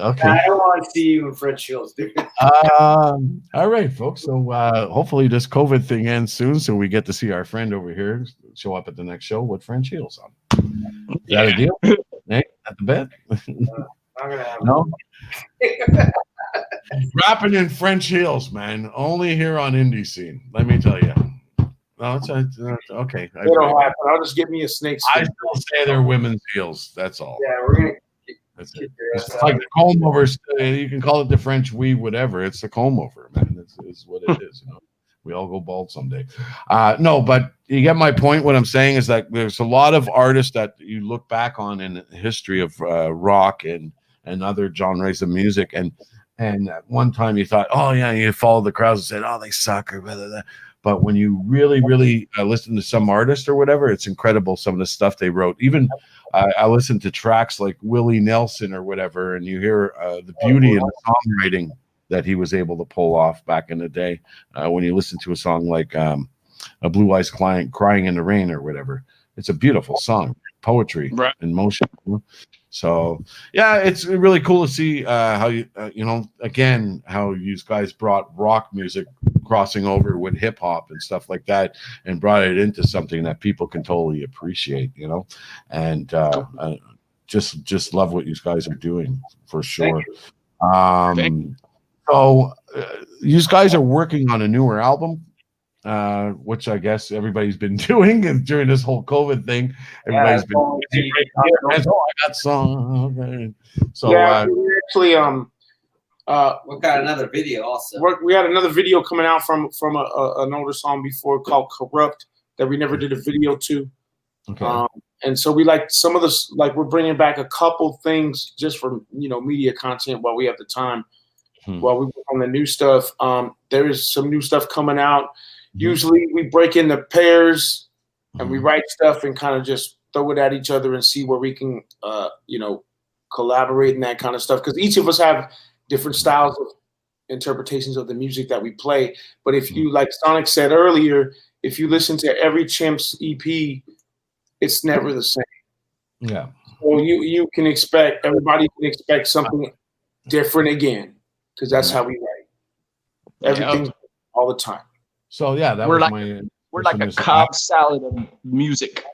Okay. I don't want to see you in French heels, dude. All right, folks. So hopefully this COVID thing ends soon, so we get to see our friend over here show up at the next show with French heels on. Is that a deal? Hey, at the bed? Not gonna happen. No. Rapping in French heels, man. Only here on Indie Scene. Let me tell you. No, it's okay. It'll happen. I'll just get me a snake I skin. still say they're women's heels. That's all. Yeah, we're gonna. That's it. It's like the comb over. You can call it the French weave, whatever. It's the comb over, man. It's what it is. You know, we all go bald someday. No, but you get my point. What I'm saying is that there's a lot of artists that you look back on in the history of rock and other genres of music, and at one time you thought, oh yeah, you follow the crowds and said, oh, they suck or blah, blah, blah. But when you really, really listen to some artist or whatever, it's incredible some of the stuff they wrote. Even I listen to tracks like Willie Nelson or whatever, and you hear the beauty in the songwriting that he was able to pull off back in the day. When you listen to a song like a Blue Eyes Client Crying in the Rain or whatever, it's a beautiful song, poetry in motion. So yeah, it's really cool to see how you again how you guys brought rock music crossing over with hip hop and stuff like that, and brought it into something that people can totally appreciate, and just love what you guys are doing for sure. So you guys are working on a newer album, which I guess everybody's been doing, and during this whole COVID thing, everybody's been. Oh, I got some. So yeah, we actually we've got another video also. We had another video coming out from an older song before called "Corrupt" that we never did a video to. Okay. And so we like some of this, like we're bringing back a couple things just for media content while we have the time. While we work on the new stuff, there is some new stuff coming out. Usually we break into pairs and we write stuff and kind of just throw it at each other and see where we can, collaborate and that kind of stuff. Because each of us have different styles of interpretations of the music that we play. But if you, like Sonic said earlier, if you listen to every Chimpz EP, it's never the same. Yeah. So you can expect, everybody can expect something different again, because that's how we write. Everything's all the time. So yeah, that we're was like, we're like a Cobb salad of music.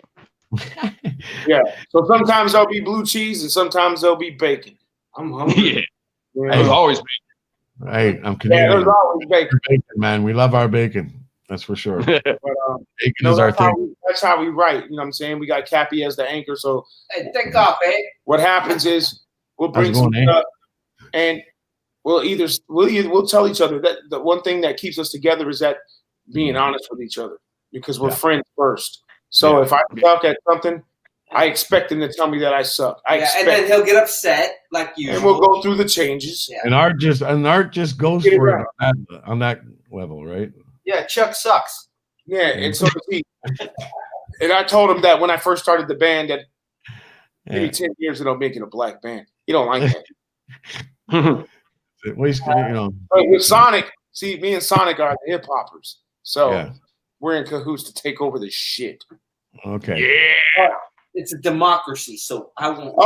Yeah. So sometimes there'll be blue cheese and sometimes there'll be bacon. I'm hungry. Yeah. There's always bacon. Hey, I'm Canadian. Yeah, there's always bacon. Man. We love our bacon. That's for sure. But, bacon is our thing. That's how we write. You know what I'm saying? We got Cappy as the anchor. So hey, take off, eh? What happens is we'll bring some stuff and we'll tell each other that the one thing that keeps us together is that being honest with each other, because we're friends first. So if I suck at something, I expect him to tell me that I suck. And then he'll get upset like you. And we'll go through the changes. Yeah. And Art just goes for it on that level, right? Yeah, Chuck sucks. Yeah, and so does he. And I told him that when I first started the band that maybe 10 years ago making a black band. He don't like that. With Sonic, see, me and Sonic are the hip hoppers. So we're in cahoots to take over the shit. Okay. Yeah. It's a democracy, so I won't.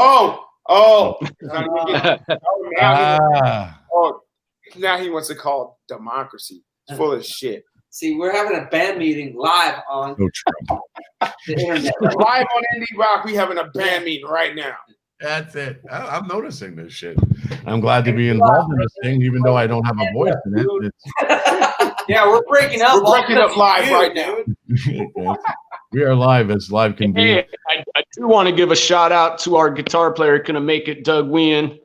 Now he wants to call it democracy. It's full of shit. See, we're having a band meeting live on the internet. Live on Indie Rock, we having a band meeting right now. That's it. I'm noticing this shit. I'm glad to be involved in this thing, even though I don't have a voice in it. Yeah, we're breaking up. We're breaking up live right now. We are live as live can be. Hey, I do want to give a shout out to our guitar player, gonna make it, Doug Wien.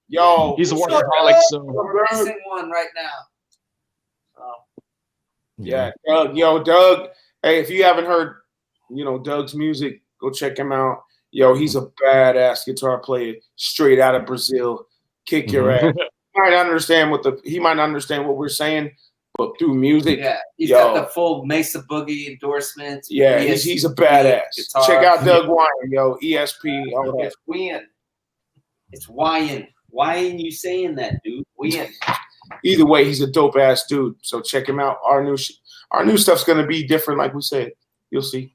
Yo, he's a workaholic. So we're missing one right now. Yeah, Doug. Hey, if you haven't heard, Doug's music, go check him out. Yo, he's a badass guitar player, straight out of Brazil. Kick your ass. He might understand what we're saying, but through music, he's got the full Mesa Boogie endorsements. Yeah, he's a badass. Guitar. Check out Doug Wien, yo, ESP, all that. It's Wien. It's Wien. Why ain't you saying that, dude? Wien. Either way, he's a dope ass dude. So check him out. Our new stuff's gonna be different, like we said. You'll see.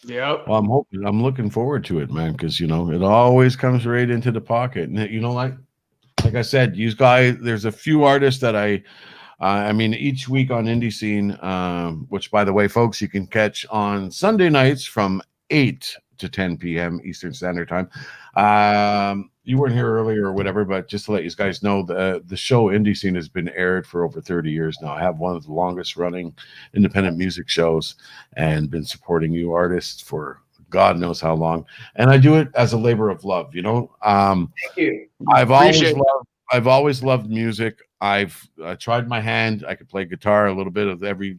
Yeah. Well, I'm looking forward to it, man, because it always comes right into the pocket. And like I said, you guys, there's a few artists that I mean, each week on Indie Scene, which by the way, folks, you can catch on Sunday nights from 8 to 10 p.m. Eastern Standard Time. you weren't here earlier or whatever, but just to let you guys know, the show Indie Scene has been aired for over 30 years now. I have one of the longest running independent music shows and been supporting you artists for God knows how long. And I do it as a labor of love, you know. Thank you. I've always loved music. I've tried my hand. I could play guitar, a little bit of every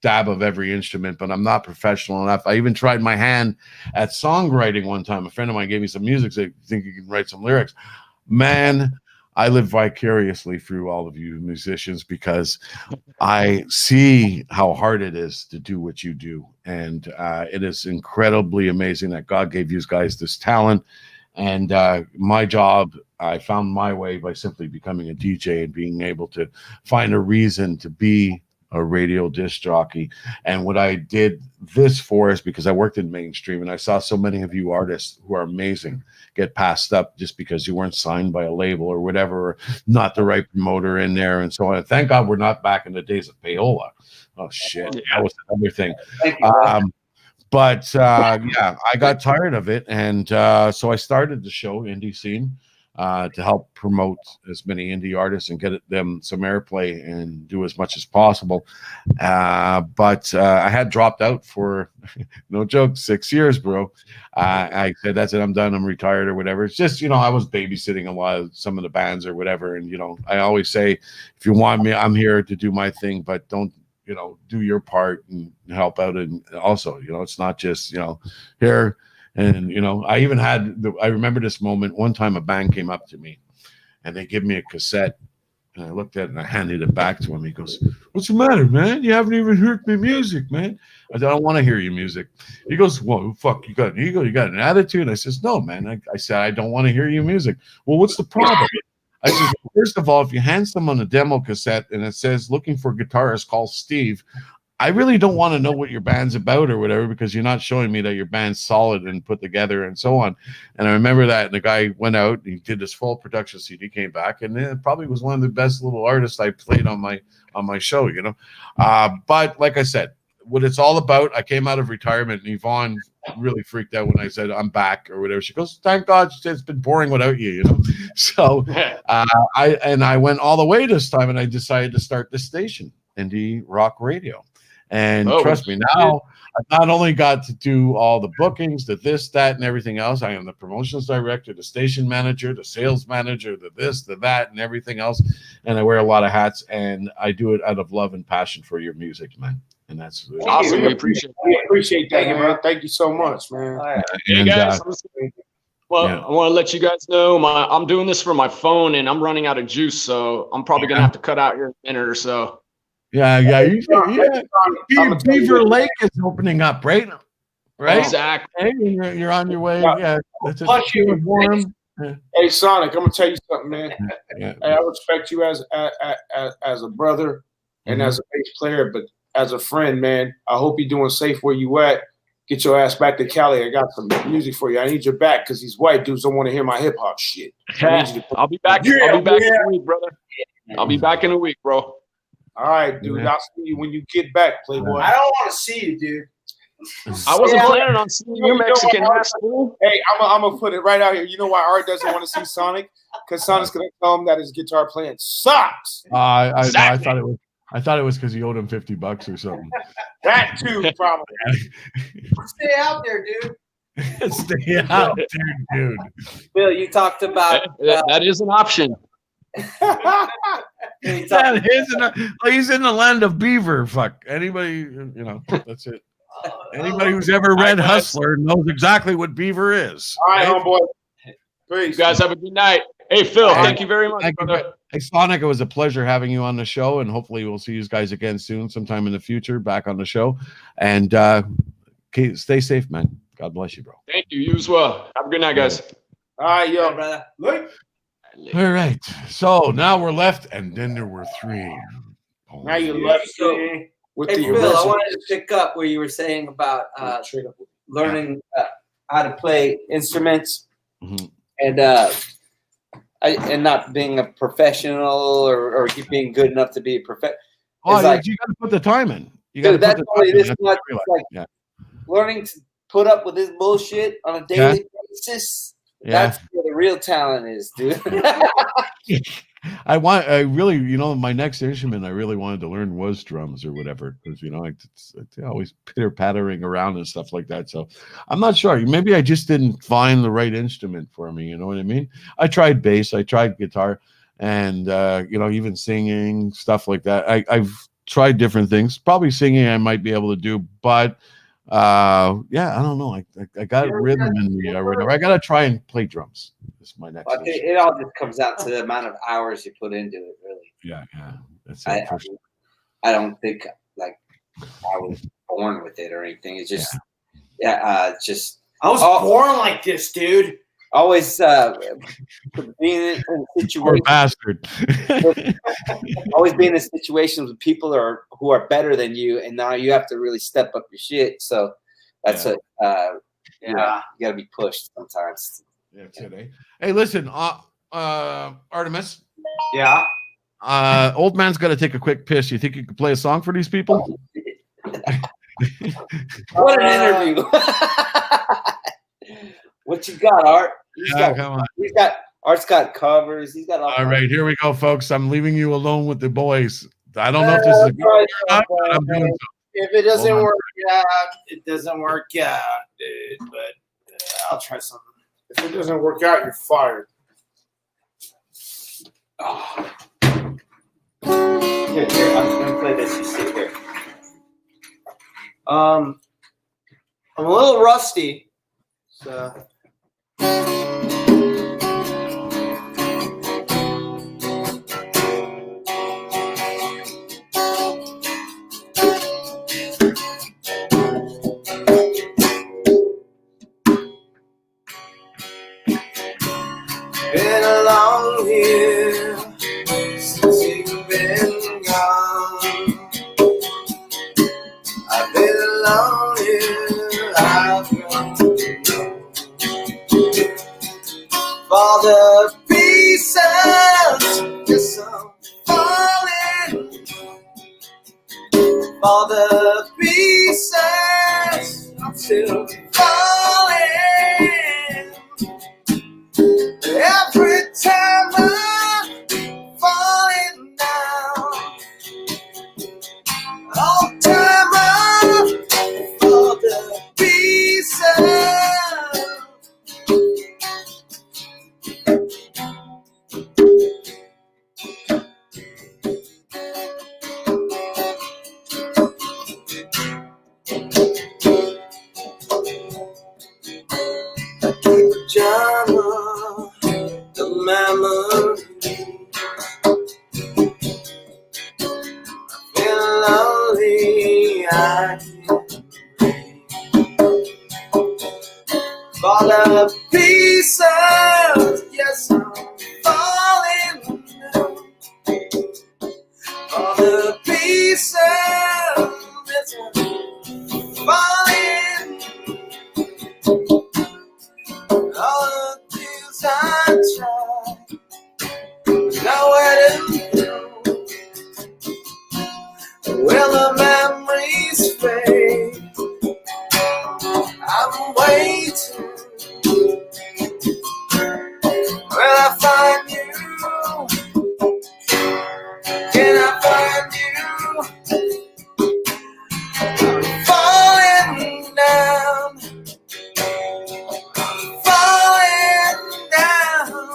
dab of every instrument, but I'm not professional enough. I even tried my hand at songwriting one time. A friend of mine gave me some music, so I think you can write some lyrics. Man, I live vicariously through all of you musicians because I see how hard it is to do what you do. And it is incredibly amazing that God gave you guys this talent. And my job, I found my way by simply becoming a DJ and being able to find a reason to be a radio disc jockey. And what I did this for is because I worked in mainstream and I saw so many of you artists who are amazing get passed up just because you weren't signed by a label or whatever, or not the right promoter in there and so on. Thank God we're not back in the days of payola. Oh shit, that was another thing. But yeah, I got tired of it, and so I started the show Indie Scene to help promote as many indie artists and get them some airplay and do as much as possible. But I had dropped out for, no joke, 6 years, bro. I said, that's it, I'm done, I'm retired or whatever. It's just, you know, I was babysitting a lot of some of the bands or whatever. And, you know, I always say, if you want me, I'm here to do my thing, but don't, you know, do your part and help out. And also, you know, it's not just, you know, here. And, you know, I even had, I remember this moment. One time a band came up to me and they give me a cassette. And I looked at it and I handed it back to him. He goes, "What's the matter, man? You haven't even heard my music, man." I said, "I don't want to hear your music." He goes, "Well, fuck, you got an ego? You got an attitude?" I says, "No, man." I said, "I don't want to hear your music." "Well, what's the problem?" I said, "First of all, if you hand someone a demo cassette and it says looking for guitarist, call Steve, I really don't want to know what your band's about or whatever, because you're not showing me that your band's solid and put together and so on." And I remember that, and the guy went out and he did this full production CD, came back, and it probably was one of the best little artists I played on my show, you know. But like I said, what it's all about, I came out of retirement, and Yvonne really freaked out when I said I'm back or whatever. She goes, "Thank God, it's been boring without you," you know. So I went all the way this time, and I decided to start this station, Indie Rock Radio. And trust me, now I've not only got to do all the bookings, the this, that, and everything else. I am the promotions director, the station manager, the sales manager, the this, the that, and everything else. And I wear a lot of hats, and I do it out of love and passion for your music, man. And that's awesome. We appreciate that, man. Thank you so much, man. Hey guys, I want to let you guys know I'm doing this for my phone, and I'm running out of juice, so I'm probably gonna have to cut out here in a minute or so. Yeah. Beaver Lake is opening up, right? Exactly. Hey, you're on your way. Yeah, it's warm. Hey, Sonic, I'm gonna tell you something, man. Hey, I respect you as a brother and as a bass player, but as a friend, man, I hope you're doing safe where you at. Get your ass back to Cali. I got some music for you. I need your back because these white dudes don't want to hear my hip hop shit. I'll be back. I'll be back in a week, brother. I'll be back in a week, bro. All right, dude. I'll see you when you get back, Playboy. I don't want to see you, dude. I wasn't planning on seeing you, Mexican ass. Hey, I'm gonna put it right out here. You know why Art doesn't want to see Sonic? Because Sonic's gonna tell him that his guitar playing sucks. I thought it was because you owed him $50 or something. That too, probably. Stay out there, dude. Stay out there, dude. Bill, you talked about that is an option. He's in the land of beaver. Fuck anybody, you know. That's it. Anybody who's ever read Hustler knows exactly what beaver is. All right, homeboy. Peace. You guys have a good night. Hey, Phil, thank you very much, brother. Hey, Sonic, it was a pleasure having you on the show, and hopefully we'll see you guys again soon, sometime in the future, back on the show. And stay safe, man. God bless you, bro. Thank you. You as well. Have a good night, guys. All right, yo, brother. Look. All right. So now we're left, and then there were three. Now you're left with Hey, the Phil, original. I wanted to pick up where you were saying about learning how to play instruments and not being a professional or you being good enough to be a professional. Oh, you got to put the time in. You got to that's put only the this time in. much. Like learning to put up with this bullshit on a daily basis. That's where the real talent is, dude. I really, my next instrument I really wanted to learn was drums or whatever, because it's always pitter pattering around and stuff like that. So I'm not sure. Maybe I just didn't find the right instrument for me. You know what I mean? I tried bass, I tried guitar, and even singing, stuff like that. I've tried different things. Probably singing I might be able to do, but I don't know. I got rhythm in me or whatever. I gotta try and play drums. This is my next. I think it all just comes out to the amount of hours you put into it, really. Yeah. That's it. I don't think like I was born with it or anything. It's just just I was born like this, dude. Always being in situations. Poor bastard. Always being in situations with people who are better than you, and now you have to really step up your shit. So that's you got to be pushed sometimes. Yeah, today. Hey, listen, Artemis. Yeah. Old man's got to take a quick piss. You think you could play a song for these people? What an interview! What you got, Art? Come on. Art's got covers. He's got all right. Here we go, folks. I'm leaving you alone with the boys. I don't know if this is a good or not, but I'm doing so. If it doesn't work out, it doesn't work out, dude. But I'll try something. If it doesn't work out, you're fired. Oh. Here, I'm gonna play this. You sit here. I'm a little rusty, so. Been a long year since you've been gone. I've been a long year, I've grown to know. For the pieces, yes, I'm falling. For the pieces, I'm still falling. Every time I'm falling down, all the time I'm for the pieces. I keep a journal. The memory. I feel lonely, I can't breathe. For the pieces, yes, I'm falling down. For the pieces, yes, I'm falling. All the things I tried, nowhere to go. Will the memories fade? I'm waiting. Will I find you? Can I find you? I'm falling down. Falling down.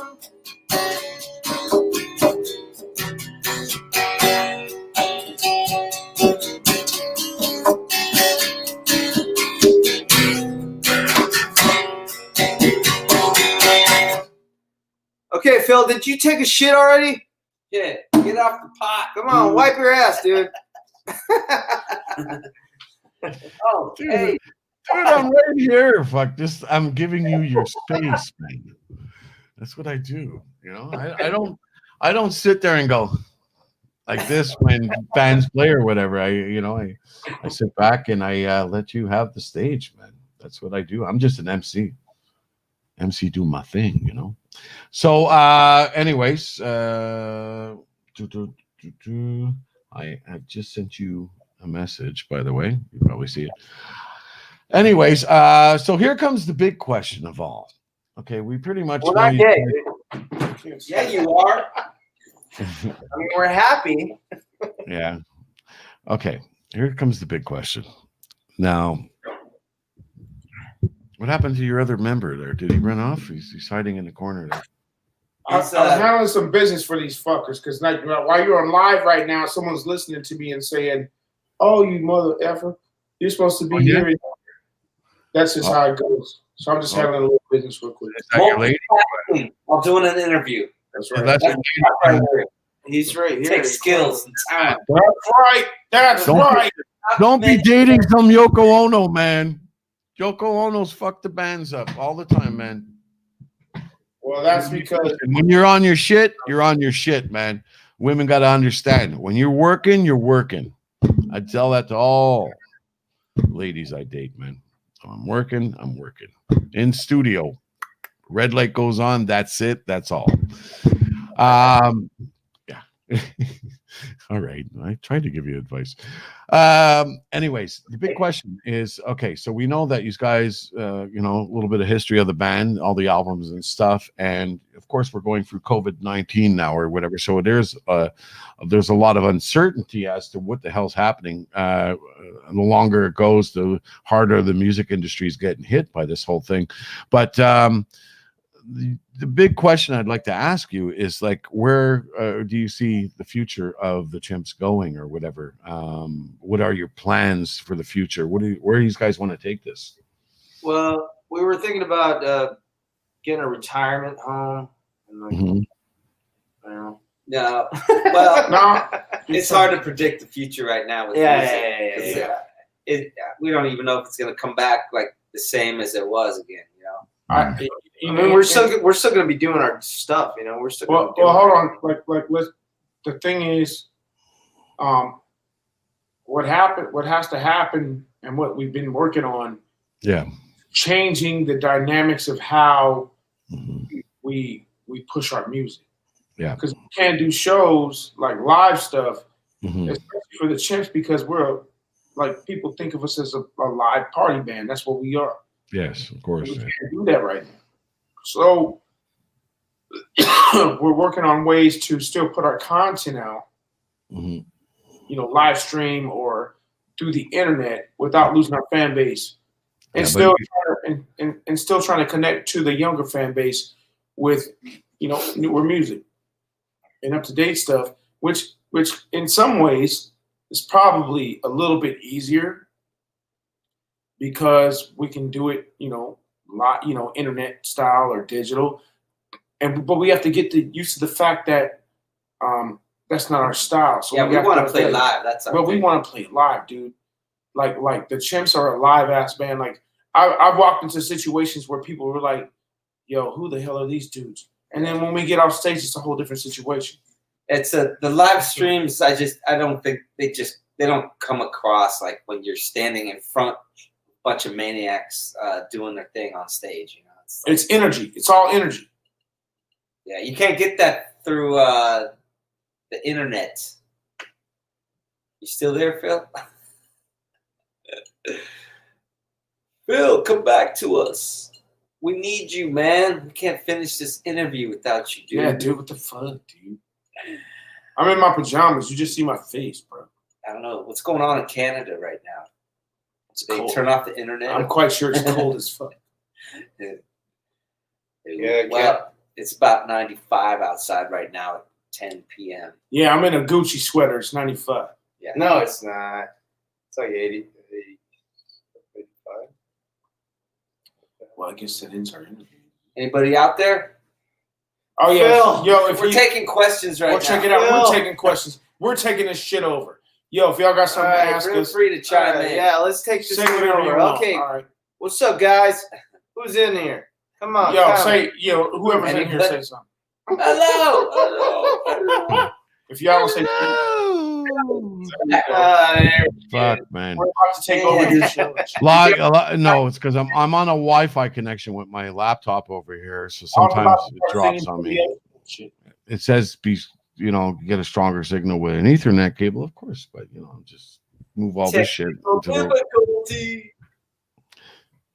Okay, Phil, did you take a shit already? Yeah, get off the pot. Come on, wipe your ass, dude. Oh, Dude, hey. dude, I'm right here. Fuck this. I'm giving you your space, man. That's what I do. I don't sit there and go like this when fans play or whatever. I sit back and I let you have the stage, man. That's what I do. I'm just an MC. MC do my thing, So anyways, I just sent you a message, by the way. You probably see it. Anyways, so here comes the big question of all. Okay, we pretty much We're know not you gay. guys- Yeah, you are. I mean, we're happy. Yeah. Okay. Here comes the big question. Now, what happened to your other member there? Did he run off? He's hiding in the corner there. I was handling some business for these fuckers because like while you're on live right now, someone's listening to me and saying, "Oh, you mother effer, you're supposed to be here." That's just how it goes. So I'm just handling a little business real quick. Is that your lady? While doing an interview. That's right. That's Right there. He's right here. Takes skills and time. That's right. That's right. Don't be dating some Yoko Ono, man. Yoko Ono's fucked the bands up all the time, man. Well, that's because When you're on your shit, you're on your shit, man. Women got to understand. When you're working, you're working. I tell that to all ladies I date, man. I'm working, I'm working. In studio. Red light goes on, that's it, that's all. Yeah. All right. I tried to give you advice. Anyways, the big question is, okay, so we know that you guys, a little bit of history of the band, all the albums and stuff. And of course, we're going through COVID-19 now or whatever. So there's a lot of uncertainty as to what the hell's happening. The longer it goes, the harder the music industry is getting hit by this whole thing. But the big question I'd like to ask you is like, where do you see the future of the Chimpz going or whatever? What are your plans for the future? Where do you guys want to take this? Well, we were thinking about getting a retirement home. And like, Mhm. No. Well, no. it's hard to predict the future right now. With music, Yeah. 'cause, we don't even know if it's going to come back like the same as it was again. I mean, we're still going to be doing our stuff. We're still. Well, hold on. The thing is, what has to happen, and what we've been working on, changing the dynamics of how we push our music. Yeah, because we can't do shows like live stuff, Mhm. especially for the Chimpz, because we're like people think of us as a live party band. That's what we are. Yes, of course. We can't do that right now. So we're working on ways to still put our content out, Mhm. Live stream or through the internet without losing our fan base, and Yeah, still trying to connect to the younger fan base with newer music and up to date stuff, which in some ways is probably a little bit easier because we can do it, internet style or digital, but we have to get used to the fact that that's not our style. So we want to play live. That's our but we want to play live, dude. Like the Chimpz are a live ass band. Like I've walked into situations where people were like, "Yo, who the hell are these dudes?" And then when we get off stage, it's a whole different situation. It's the live streams. I don't think they don't come across like when you're standing in front of a bunch of maniacs doing their thing on stage. It's energy. It's all energy. Yeah, you can't get that through the internet. You still there, Phil? Phil, come back to us. We need you, man. We can't finish this interview without you, dude. Yeah, dude, what the fuck, dude? I'm in my pajamas. You just see my face, bro. I don't know. What's going on in Canada right now? They cold. turn off the internet? I'm quite sure it's cold as fuck. Well, it's about 95 outside right now at 10 p.m. Yeah, I'm in a Gucci sweater. It's 95. Yeah. No, it's not. It's like 80, 85. Well, I guess that ends our interview. Anybody out there? Oh, yeah. Phil, Yo, if We're taking questions right now. check it out. Phil. We're taking questions. We're taking this shit over. Yo, if y'all got something to ask Feel us, free to chime in. Yeah, let's take this say whatever you over. want. Okay, All right. what's up, guys? Who's in here? Come on. Yo, comment. whoever's in here, say something. Hello. If y'all don't say Fuck, man. we're about to take over your show. No, it's because I'm on a Wi-Fi connection with my laptop over here, so sometimes it drops on me. It says get a stronger signal with an Ethernet cable, of course, but just move all this shit.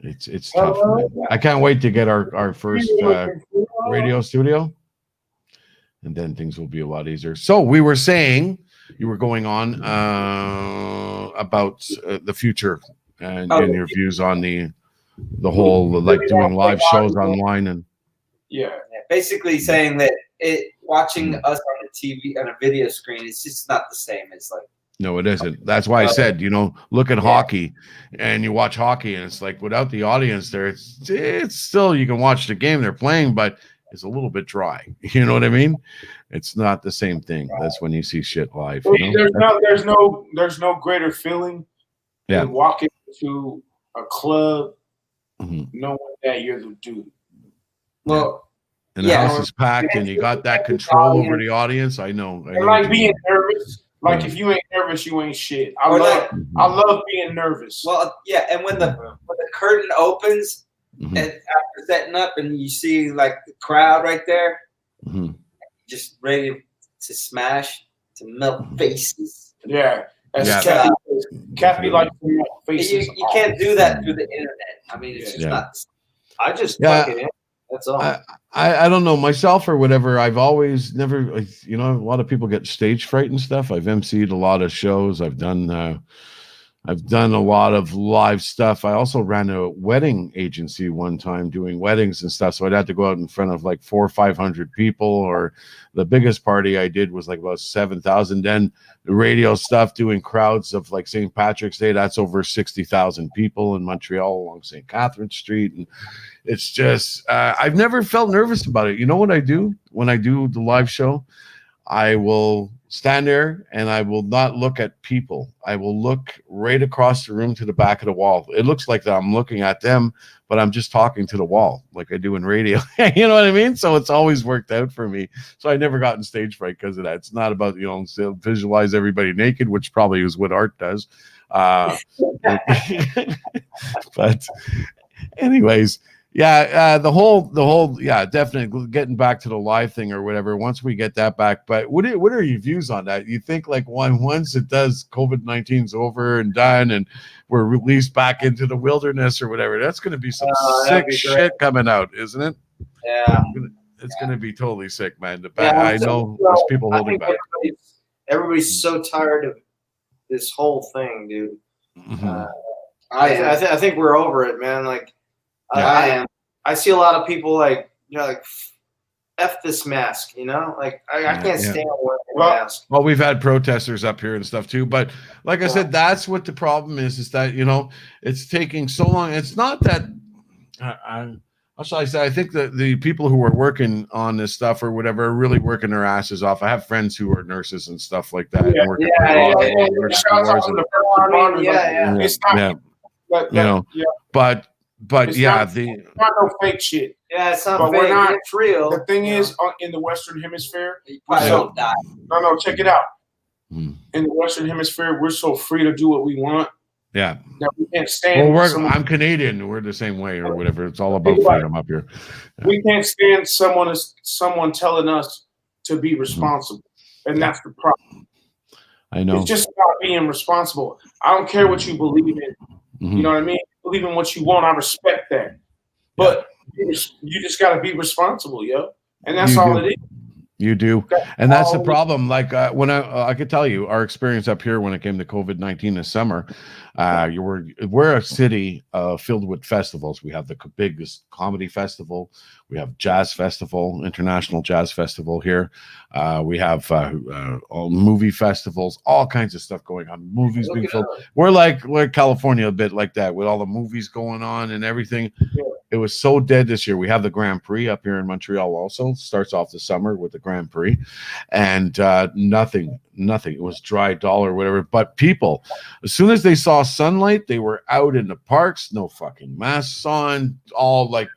It's tough, man. I can't wait to get our first radio studio, and then things will be a lot easier. So we were saying you were going on about the future and your views on the whole like doing live shows online and basically saying that watching us on the TV on a video screen is just not the same as like. No, it isn't. That's why I said, look at hockey, and you watch hockey, and it's like without the audience there, it's still you can watch the game they're playing, but it's a little bit dry. You know what I mean? It's not the same thing. That's when you see shit live. There's no greater feeling than walking to a club knowing that you're the dude. Well, and the house is packed, and you got that control over the audience. I know. Like being nervous. Like if you ain't nervous, you ain't shit. I love being nervous. Well, yeah, and when the curtain opens and after setting up, and you see like the crowd right there, just ready to smash, to melt faces. Yeah, Kathy likes to melt faces. You can't do that through the internet. I mean, it's just not. I just plug it in. That's all. I don't know myself or whatever. I've always never, a lot of people get stage fright and stuff. I've emceed a lot of shows. I've done a lot of live stuff. I also ran a wedding agency one time doing weddings and stuff. So I'd have to go out in front of like 400 or 500 people, or the biggest party I did was like about 7,000. Then the radio stuff, doing crowds of like St. Patrick's Day, that's over 60,000 people in Montreal along St. Catherine Street. And it's just, I've never felt nervous about it. You know what I do when I do the live show? I will stand there and I will not look at people. I will look right across the room to the back of the wall. It looks like that I'm looking at them, but I'm just talking to the wall like I do in radio. You know what I mean? So it's always worked out for me. So I never gotten stage fright because of that. It's not about, visualize everybody naked, which probably is what art does. But anyways, the whole, definitely getting back to the live thing or whatever, once we get that back. But what are your views on that? You think like once it does, COVID-19's over and done and we're released back into the wilderness or whatever, that's going to be some sick shit coming out, isn't it? Yeah. It's going to be totally sick, man. I know there's people holding back. Everybody's so tired of this whole thing, dude. I think we're over it, man. Like, I am. I see a lot of people like F this mask, like I can't stand wearing a mask. Well, we've had protesters up here and stuff too, but like I said, that's what the problem is that, it's taking so long. It's not that how shall I say? I think that the people who are working on this stuff or whatever are really working their asses off. I have friends who are nurses and stuff like that. But it's not no fake shit. Yeah, it's not but fake. We're not, it's real. The thing is, in the Western Hemisphere, no, check it out. In the Western Hemisphere, we're so free to do what we want. Yeah. That we can't stand. I'm Canadian. We're the same way or whatever. It's all about freedom up here. Yeah. We can't stand someone telling us to be responsible, and that's the problem. I know. It's just about being responsible. I don't care what you believe in. You know what I mean? Believe in what you want. I respect that. But you just got to be responsible, and that's all it is. You do. And that's the problem. Like when I could tell you our experience up here when it came to COVID-19 this summer, we're a city filled with festivals. We have the biggest comedy festival. We have jazz festival, international jazz festival here. We have movie festivals, all kinds of stuff going on. Movies being filmed. We're like California a bit like that with all the movies going on and everything. Yeah. It was so dead this year. We have the Grand Prix up here in Montreal also. Starts off the summer with the Grand Prix. And nothing. It was dry, dull or whatever. But people, as soon as they saw sunlight, they were out in the parks, no fucking masks on, all like,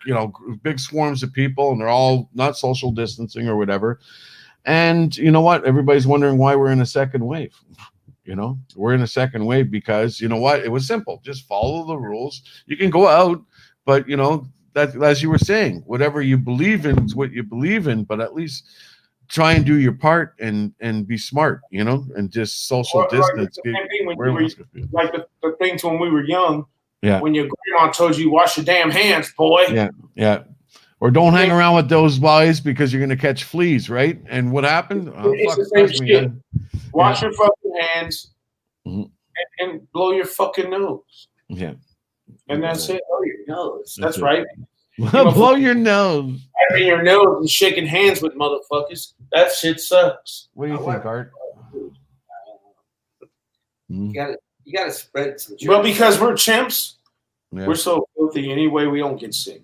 big swarms of people, and they're all not social distancing or whatever. And you know what? Everybody's wondering why we're in a second wave. We're in a second wave because, you know what? It was simple. Just follow the rules. You can go out, but, that, as you were saying, whatever you believe in is what you believe in, but at least try and do your part and be smart, and just social distance. Like the things when we were young, Yeah. When your grandma told you wash your damn hands, boy. Yeah. Yeah. Or don't hang around with those boys because you're going to catch fleas, right? And what happened? Oh, It's fuck, the same trust me, shit. Wash yeah. your fucking hands Mhm. and blow your fucking nose. Yeah. And that's it. Blow your nose. That's it. right. Blow your nose. Having your nose and shaking hands with motherfuckers. That shit sucks. What do you think, Art? You gotta spread some. Well, because we're chimps, Yeah. we're so filthy anyway. We don't get sick.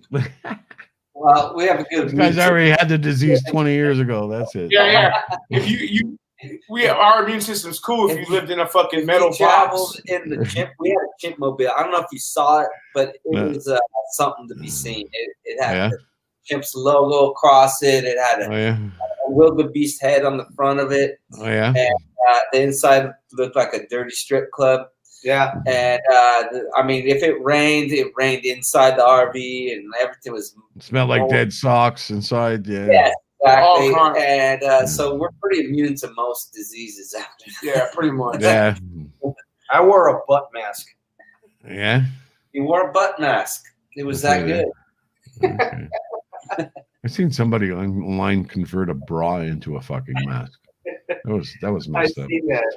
Well, we have a good. You guys already had the disease 20 years ago. That's it. Yeah. If our immune system's cool if you lived in a fucking metal box. In the chimp, we had a chimp mobile. I don't know if you saw it, but it was something to be seen. It had the Chimp's logo across it. It had a wildebeest head on the front of it. Oh yeah. And the inside looked like a dirty strip club. Yeah. And I mean, if it rained inside the RV, and everything was. It smelled like dead socks inside. Yeah. Yes, exactly. Oh, and so we're pretty immune to most diseases after that. Yeah, pretty much. Yeah. I wore a butt mask. Yeah. You wore a butt mask. It was that good. Okay. I seen somebody online convert a bra into a fucking mask. That was messed up. I see that.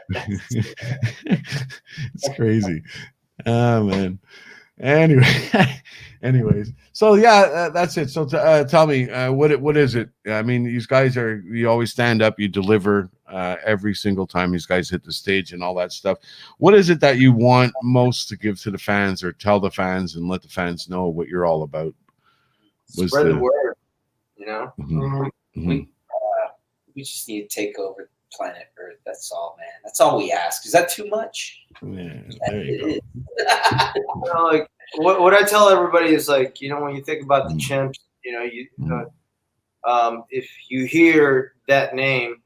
It's crazy. Oh man. Anyways, so yeah, that's it. So tell me, what is it? I mean, these guys you always stand up, you deliver every single time these guys hit the stage and all that stuff. What is it that you want most to give to the fans or tell the fans and let the fans know what you're all about? Spread the word, you know. Mm-hmm. We just need to take over planet Earth. That's all, man. That's all we ask. Is that too much? Yeah, there you go. You know, like what I tell everybody is like, you know, when you think about the Chimpz, you know, if you hear that name,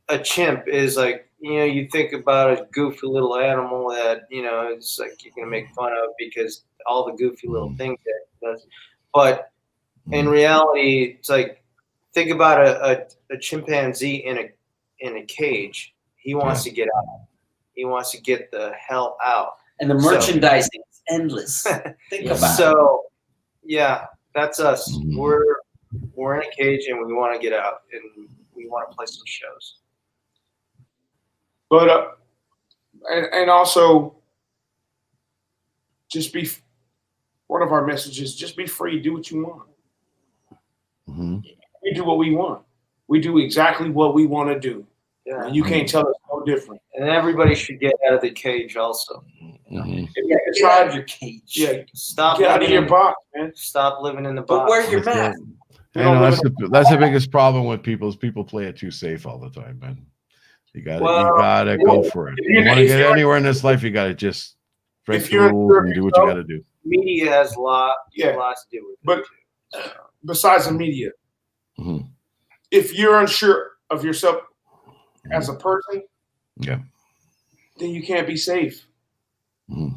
a chimp is like, you know, you think about a goofy little animal that, you know, it's like you're gonna make fun of because all the goofy little things that it does. But in reality, it's like, think about a chimpanzee in a cage. He wants to get out. He wants to get the hell out. And the merchandising is endless. Think about it. So, yeah, that's us. We're in a cage and we want to get out and we want to play some shows. But and also, just be one of our messages. Just be free. Do what you want. We do what we want. We do exactly what we want to do. Yeah. You can't tell us no different. And everybody should get out of the cage also. Get out of your cage. Yeah, stop. Get out of your box, man. Stop living in the box. But wear your mask. I know that's the biggest problem with people is people play it too safe all the time, man. You gotta go for it. You want to get anywhere in this life, you gotta just break the rules and do what you gotta do. Media has a lot to do with it. But besides the media, if you're unsure of yourself as a person, then you can't be safe. You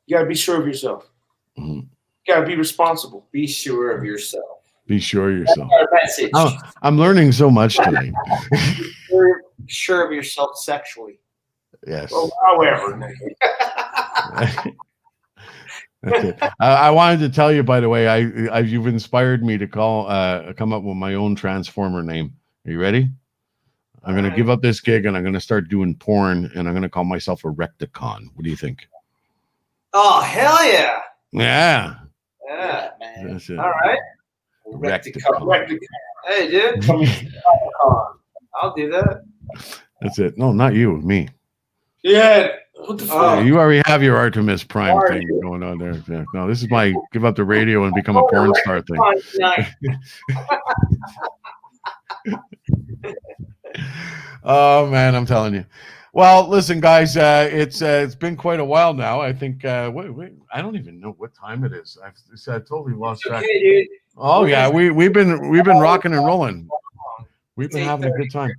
gotta be sure of yourself. You gotta be responsible. Be sure of yourself. Be sure of yourself. That's our message. I'm learning so much tonight. Sure of yourself sexually. Yes. Well, however. That's it. I wanted to tell you, by the way, you've inspired me to come up with my own Transformer name. Are you ready? I'm going to give up this gig and I'm going to start doing porn and I'm going to call myself a Recticon. What do you think? Oh, hell yeah. Yeah. Yeah, man. That's it. All right. Recticon. Hey, dude. I'll do that. That's it. No, not you, me. Yeah. What the fuck? You already have your Artemis Prime thing going on there. Yeah. No, this is my give up the radio and become a porn star thing. Oh man, I'm telling you. Well, listen, guys, it's been quite a while now. I think wait, I don't even know what time it is. I totally lost track. Oh yeah, we've been rocking and rolling. We've been having a good time.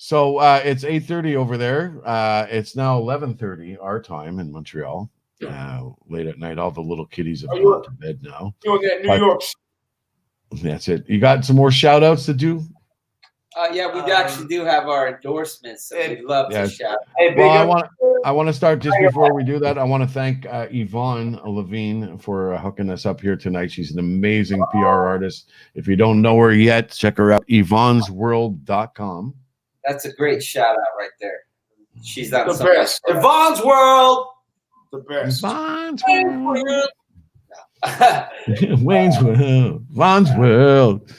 So it's 8:30 over there. It's now 11:30 our time in Montreal. Late at night, all the little kiddies have gone to bed now. Doing that New York. That's it. You got some more shout outs to do? Yeah, we actually do have our endorsements. So we'd love to shout. Hey, Well, I want to start just before we do that. I want to thank Yvonne Levine for hooking us up here tonight. She's an amazing PR artist. If you don't know her yet, check her out. Yvonne'sWorld.com. That's a great shout out right there. She's done The best. Yvonne's World. The best. Yvonne's World. Wayne's World. Yvonne's World.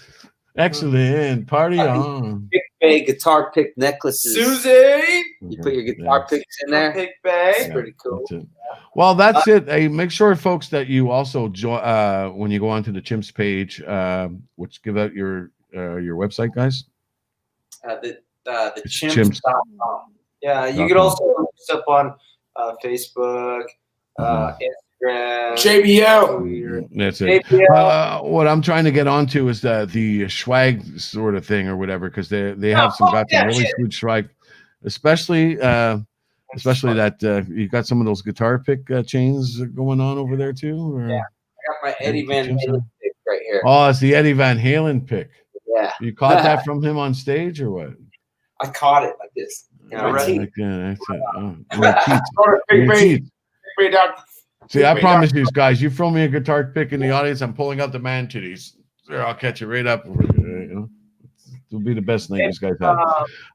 Excellent. Party on. Big Bay guitar pick necklaces. Susie. You put your guitar picks in there. Pick Bay. That's pretty cool. That's it. Well, that's it. Hey, make sure, folks, that you also join when you go onto the Chimpz page, which give out your website, guys. The It's Chimpz.com. Yeah, you could also look us up on Facebook, Instagram. JBL. That's it. JBL. What I'm trying to get onto is the swag sort of thing or whatever, because they have some really good swag, especially that you got some of those guitar pick chains going on over there too. Or? Yeah, I got my Eddie Van Halen pick right here. Oh, it's the Eddie Van Halen pick. Yeah, you caught that from him on stage or what? I caught it like this. That's it. Oh, see, I promise you guys, you throw me a guitar pick in the audience, I'm pulling out the man titties. There, I'll catch it right up. It'll be the best night you guys have.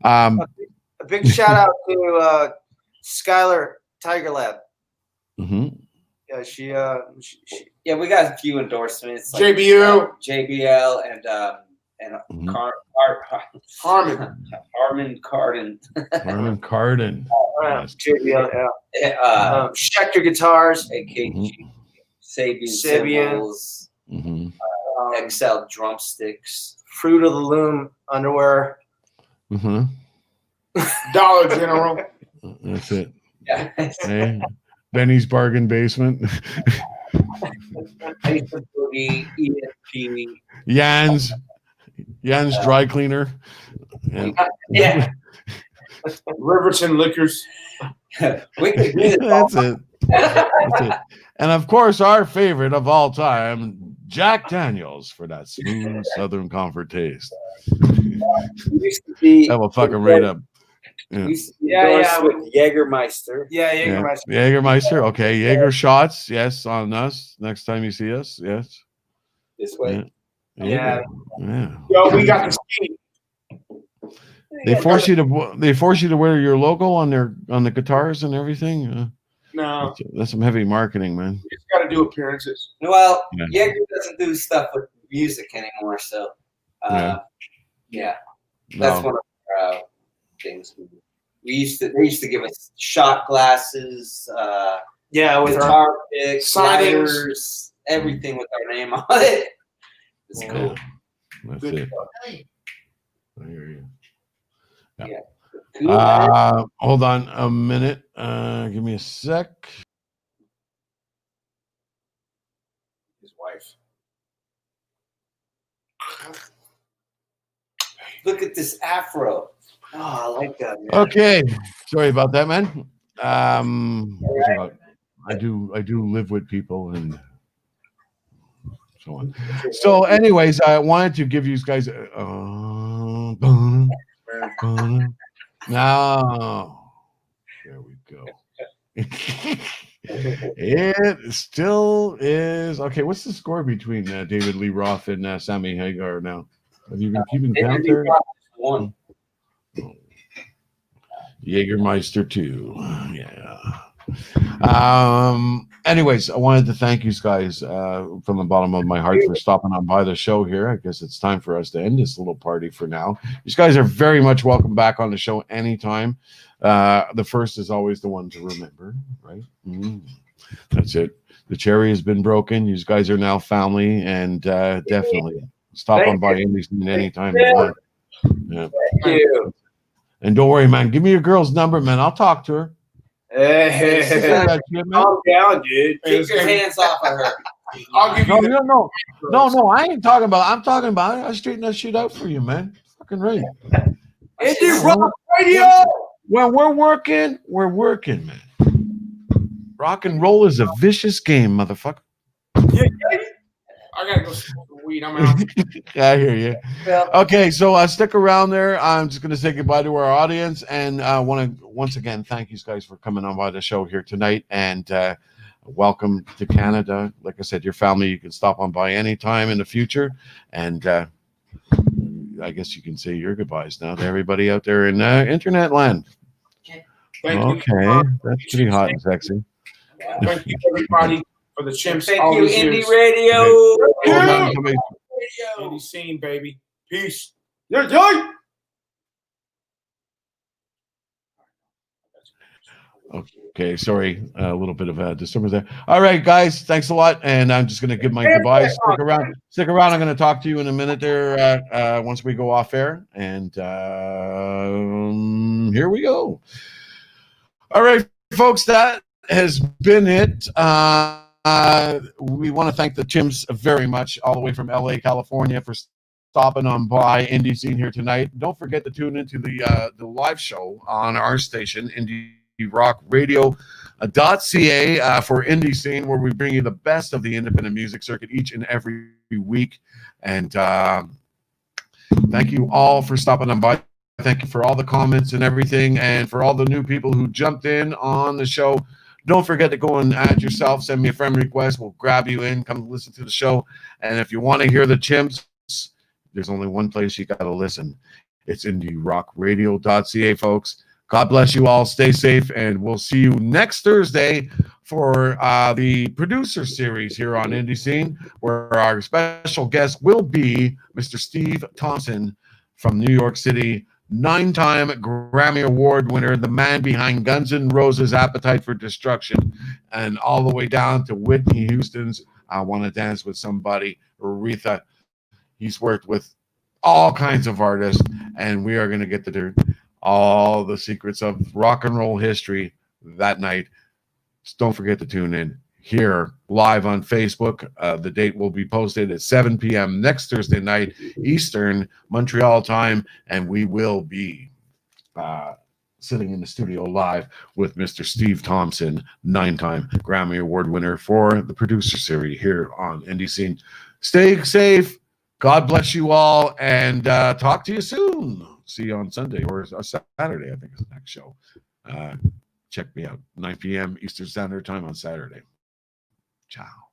A big shout out to Skylar Tiger Lab. Mm-hmm. Yeah, she yeah, we got a few endorsements. Like, JBL. JBL and Harman Kardon. Harman Kardon. JBL, yeah. Schecter Guitars. AKG. Sabian cymbals. XL drumsticks. Fruit of the Loom underwear. Dollar General. That's it. Yeah. Hey, Benny's Bargain Basement. Boogie, ESP. Jan's Dry Cleaner. Yeah. Riverton Liquors. We could do That's it. That's it. And of course, our favorite of all time, Jack Daniels, for that smooth Southern Comfort taste. That will fuck him right up. Yeah. With Jägermeister. Yeah, Jägermeister. Jägermeister. Okay, Jäger shots. Yes, on us. Next time you see us. Yes. This way. Yeah. Yo, we got the ski. They force you to wear your logo on the guitars and everything. No, that's some heavy marketing, man. You just got to do appearances. Well, Jaeger doesn't do stuff with music anymore, so that's one of our things. They used to give us shot glasses, with guitar picks, lighters, everything with our name on it. It's cool. That's Good it. stuff. I hear you. Yeah. Cool, hold on a minute. Give me a sec. His wife. Look at this afro. Oh, I like that, man. Okay. Sorry about that, man. I do live with people and so on. So, anyways, I wanted to give you guys now. There we go. It still is okay. What's the score between David Lee Roth and Sammy Hagar now? Have you been keeping count there? One. Jägermeister 2. Yeah. Anyways, I wanted to thank you guys from the bottom of my heart for stopping on by the show here. I guess it's time for us to end this little party for now. You guys are very much welcome back on the show anytime. The first is always the one to remember, right? That's it. The cherry has been broken. You guys are now family, and definitely stop on by anytime you want. Yeah. Thank you. And don't worry, man. Give me your girl's number, man. I'll talk to her. Hey, calm down, dude. Keep your hands off of her. I'll give you No, I ain't talking about. I'm talking about. I straighten that shit out for you, man. Fucking right. Indie Rock Radio. When we're working, man. Rock and roll is a vicious game, motherfucker. I gotta go smoke some weed. weed. I'm out. I hear you. Yeah. Okay, so stick around there. I'm just going to say goodbye to our audience, and I want to once again thank you guys for coming on by the show here tonight, and welcome to Canada. Like I said, your family, you can stop on by anytime in the future, and I guess you can say your goodbyes now to everybody out there in internet land. Thank you. Okay, that's pretty hot and sexy. Thank you, everybody, for the Chimpz. Thank all you, these Indie years. Radio. Hold on, somebody- Indie scene, baby. Peace. Yeah. Okay, sorry, a little bit of a disturbance there. All right, guys, thanks a lot, and I'm just going to give my goodbyes. Stick around. I'm going to talk to you in a minute there once we go off air, and here we go. All right, folks, that has been it. We want to thank the Chimpz very much, all the way from LA, California, for stopping on by Indie Scene here tonight. Don't forget to tune into the live show on our station, Indie Rock Radio.ca for Indie Scene, where we bring you the best of the independent music circuit each and every week. And thank you all for stopping on by. Thank you for all the comments and everything, and for all the new people who jumped in on the show. Don't forget to go and add yourself. Send me a friend request. We'll grab you in. Come listen to the show. And if you want to hear the Chimpz, there's only one place you got to listen. It's IndieRockRadio.ca, folks. God bless you all. Stay safe, and we'll see you next Thursday for the producer series here on Indie Scene, where our special guest will be Mr. Steve Thompson from New York City, 9-time Grammy Award winner, the man behind Guns N' Roses' Appetite for Destruction, and all the way down to Whitney Houston's I Want to Dance with Somebody, Aretha. He's worked with all kinds of artists, and we are going to get to all the secrets of rock and roll history that night. Just don't forget to tune in here live on Facebook. The date will be posted at 7 p.m. next Thursday night, Eastern, Montreal time, and we will be sitting in the studio live with Mr. Steve Thompson, 9-time Grammy Award winner for the producer series here on Indie Scene. Stay safe. God bless you all, and talk to you soon. See you on Sunday or Saturday, I think is the next show. Check me out, 9 p.m. Eastern Standard Time on Saturday. Ciao.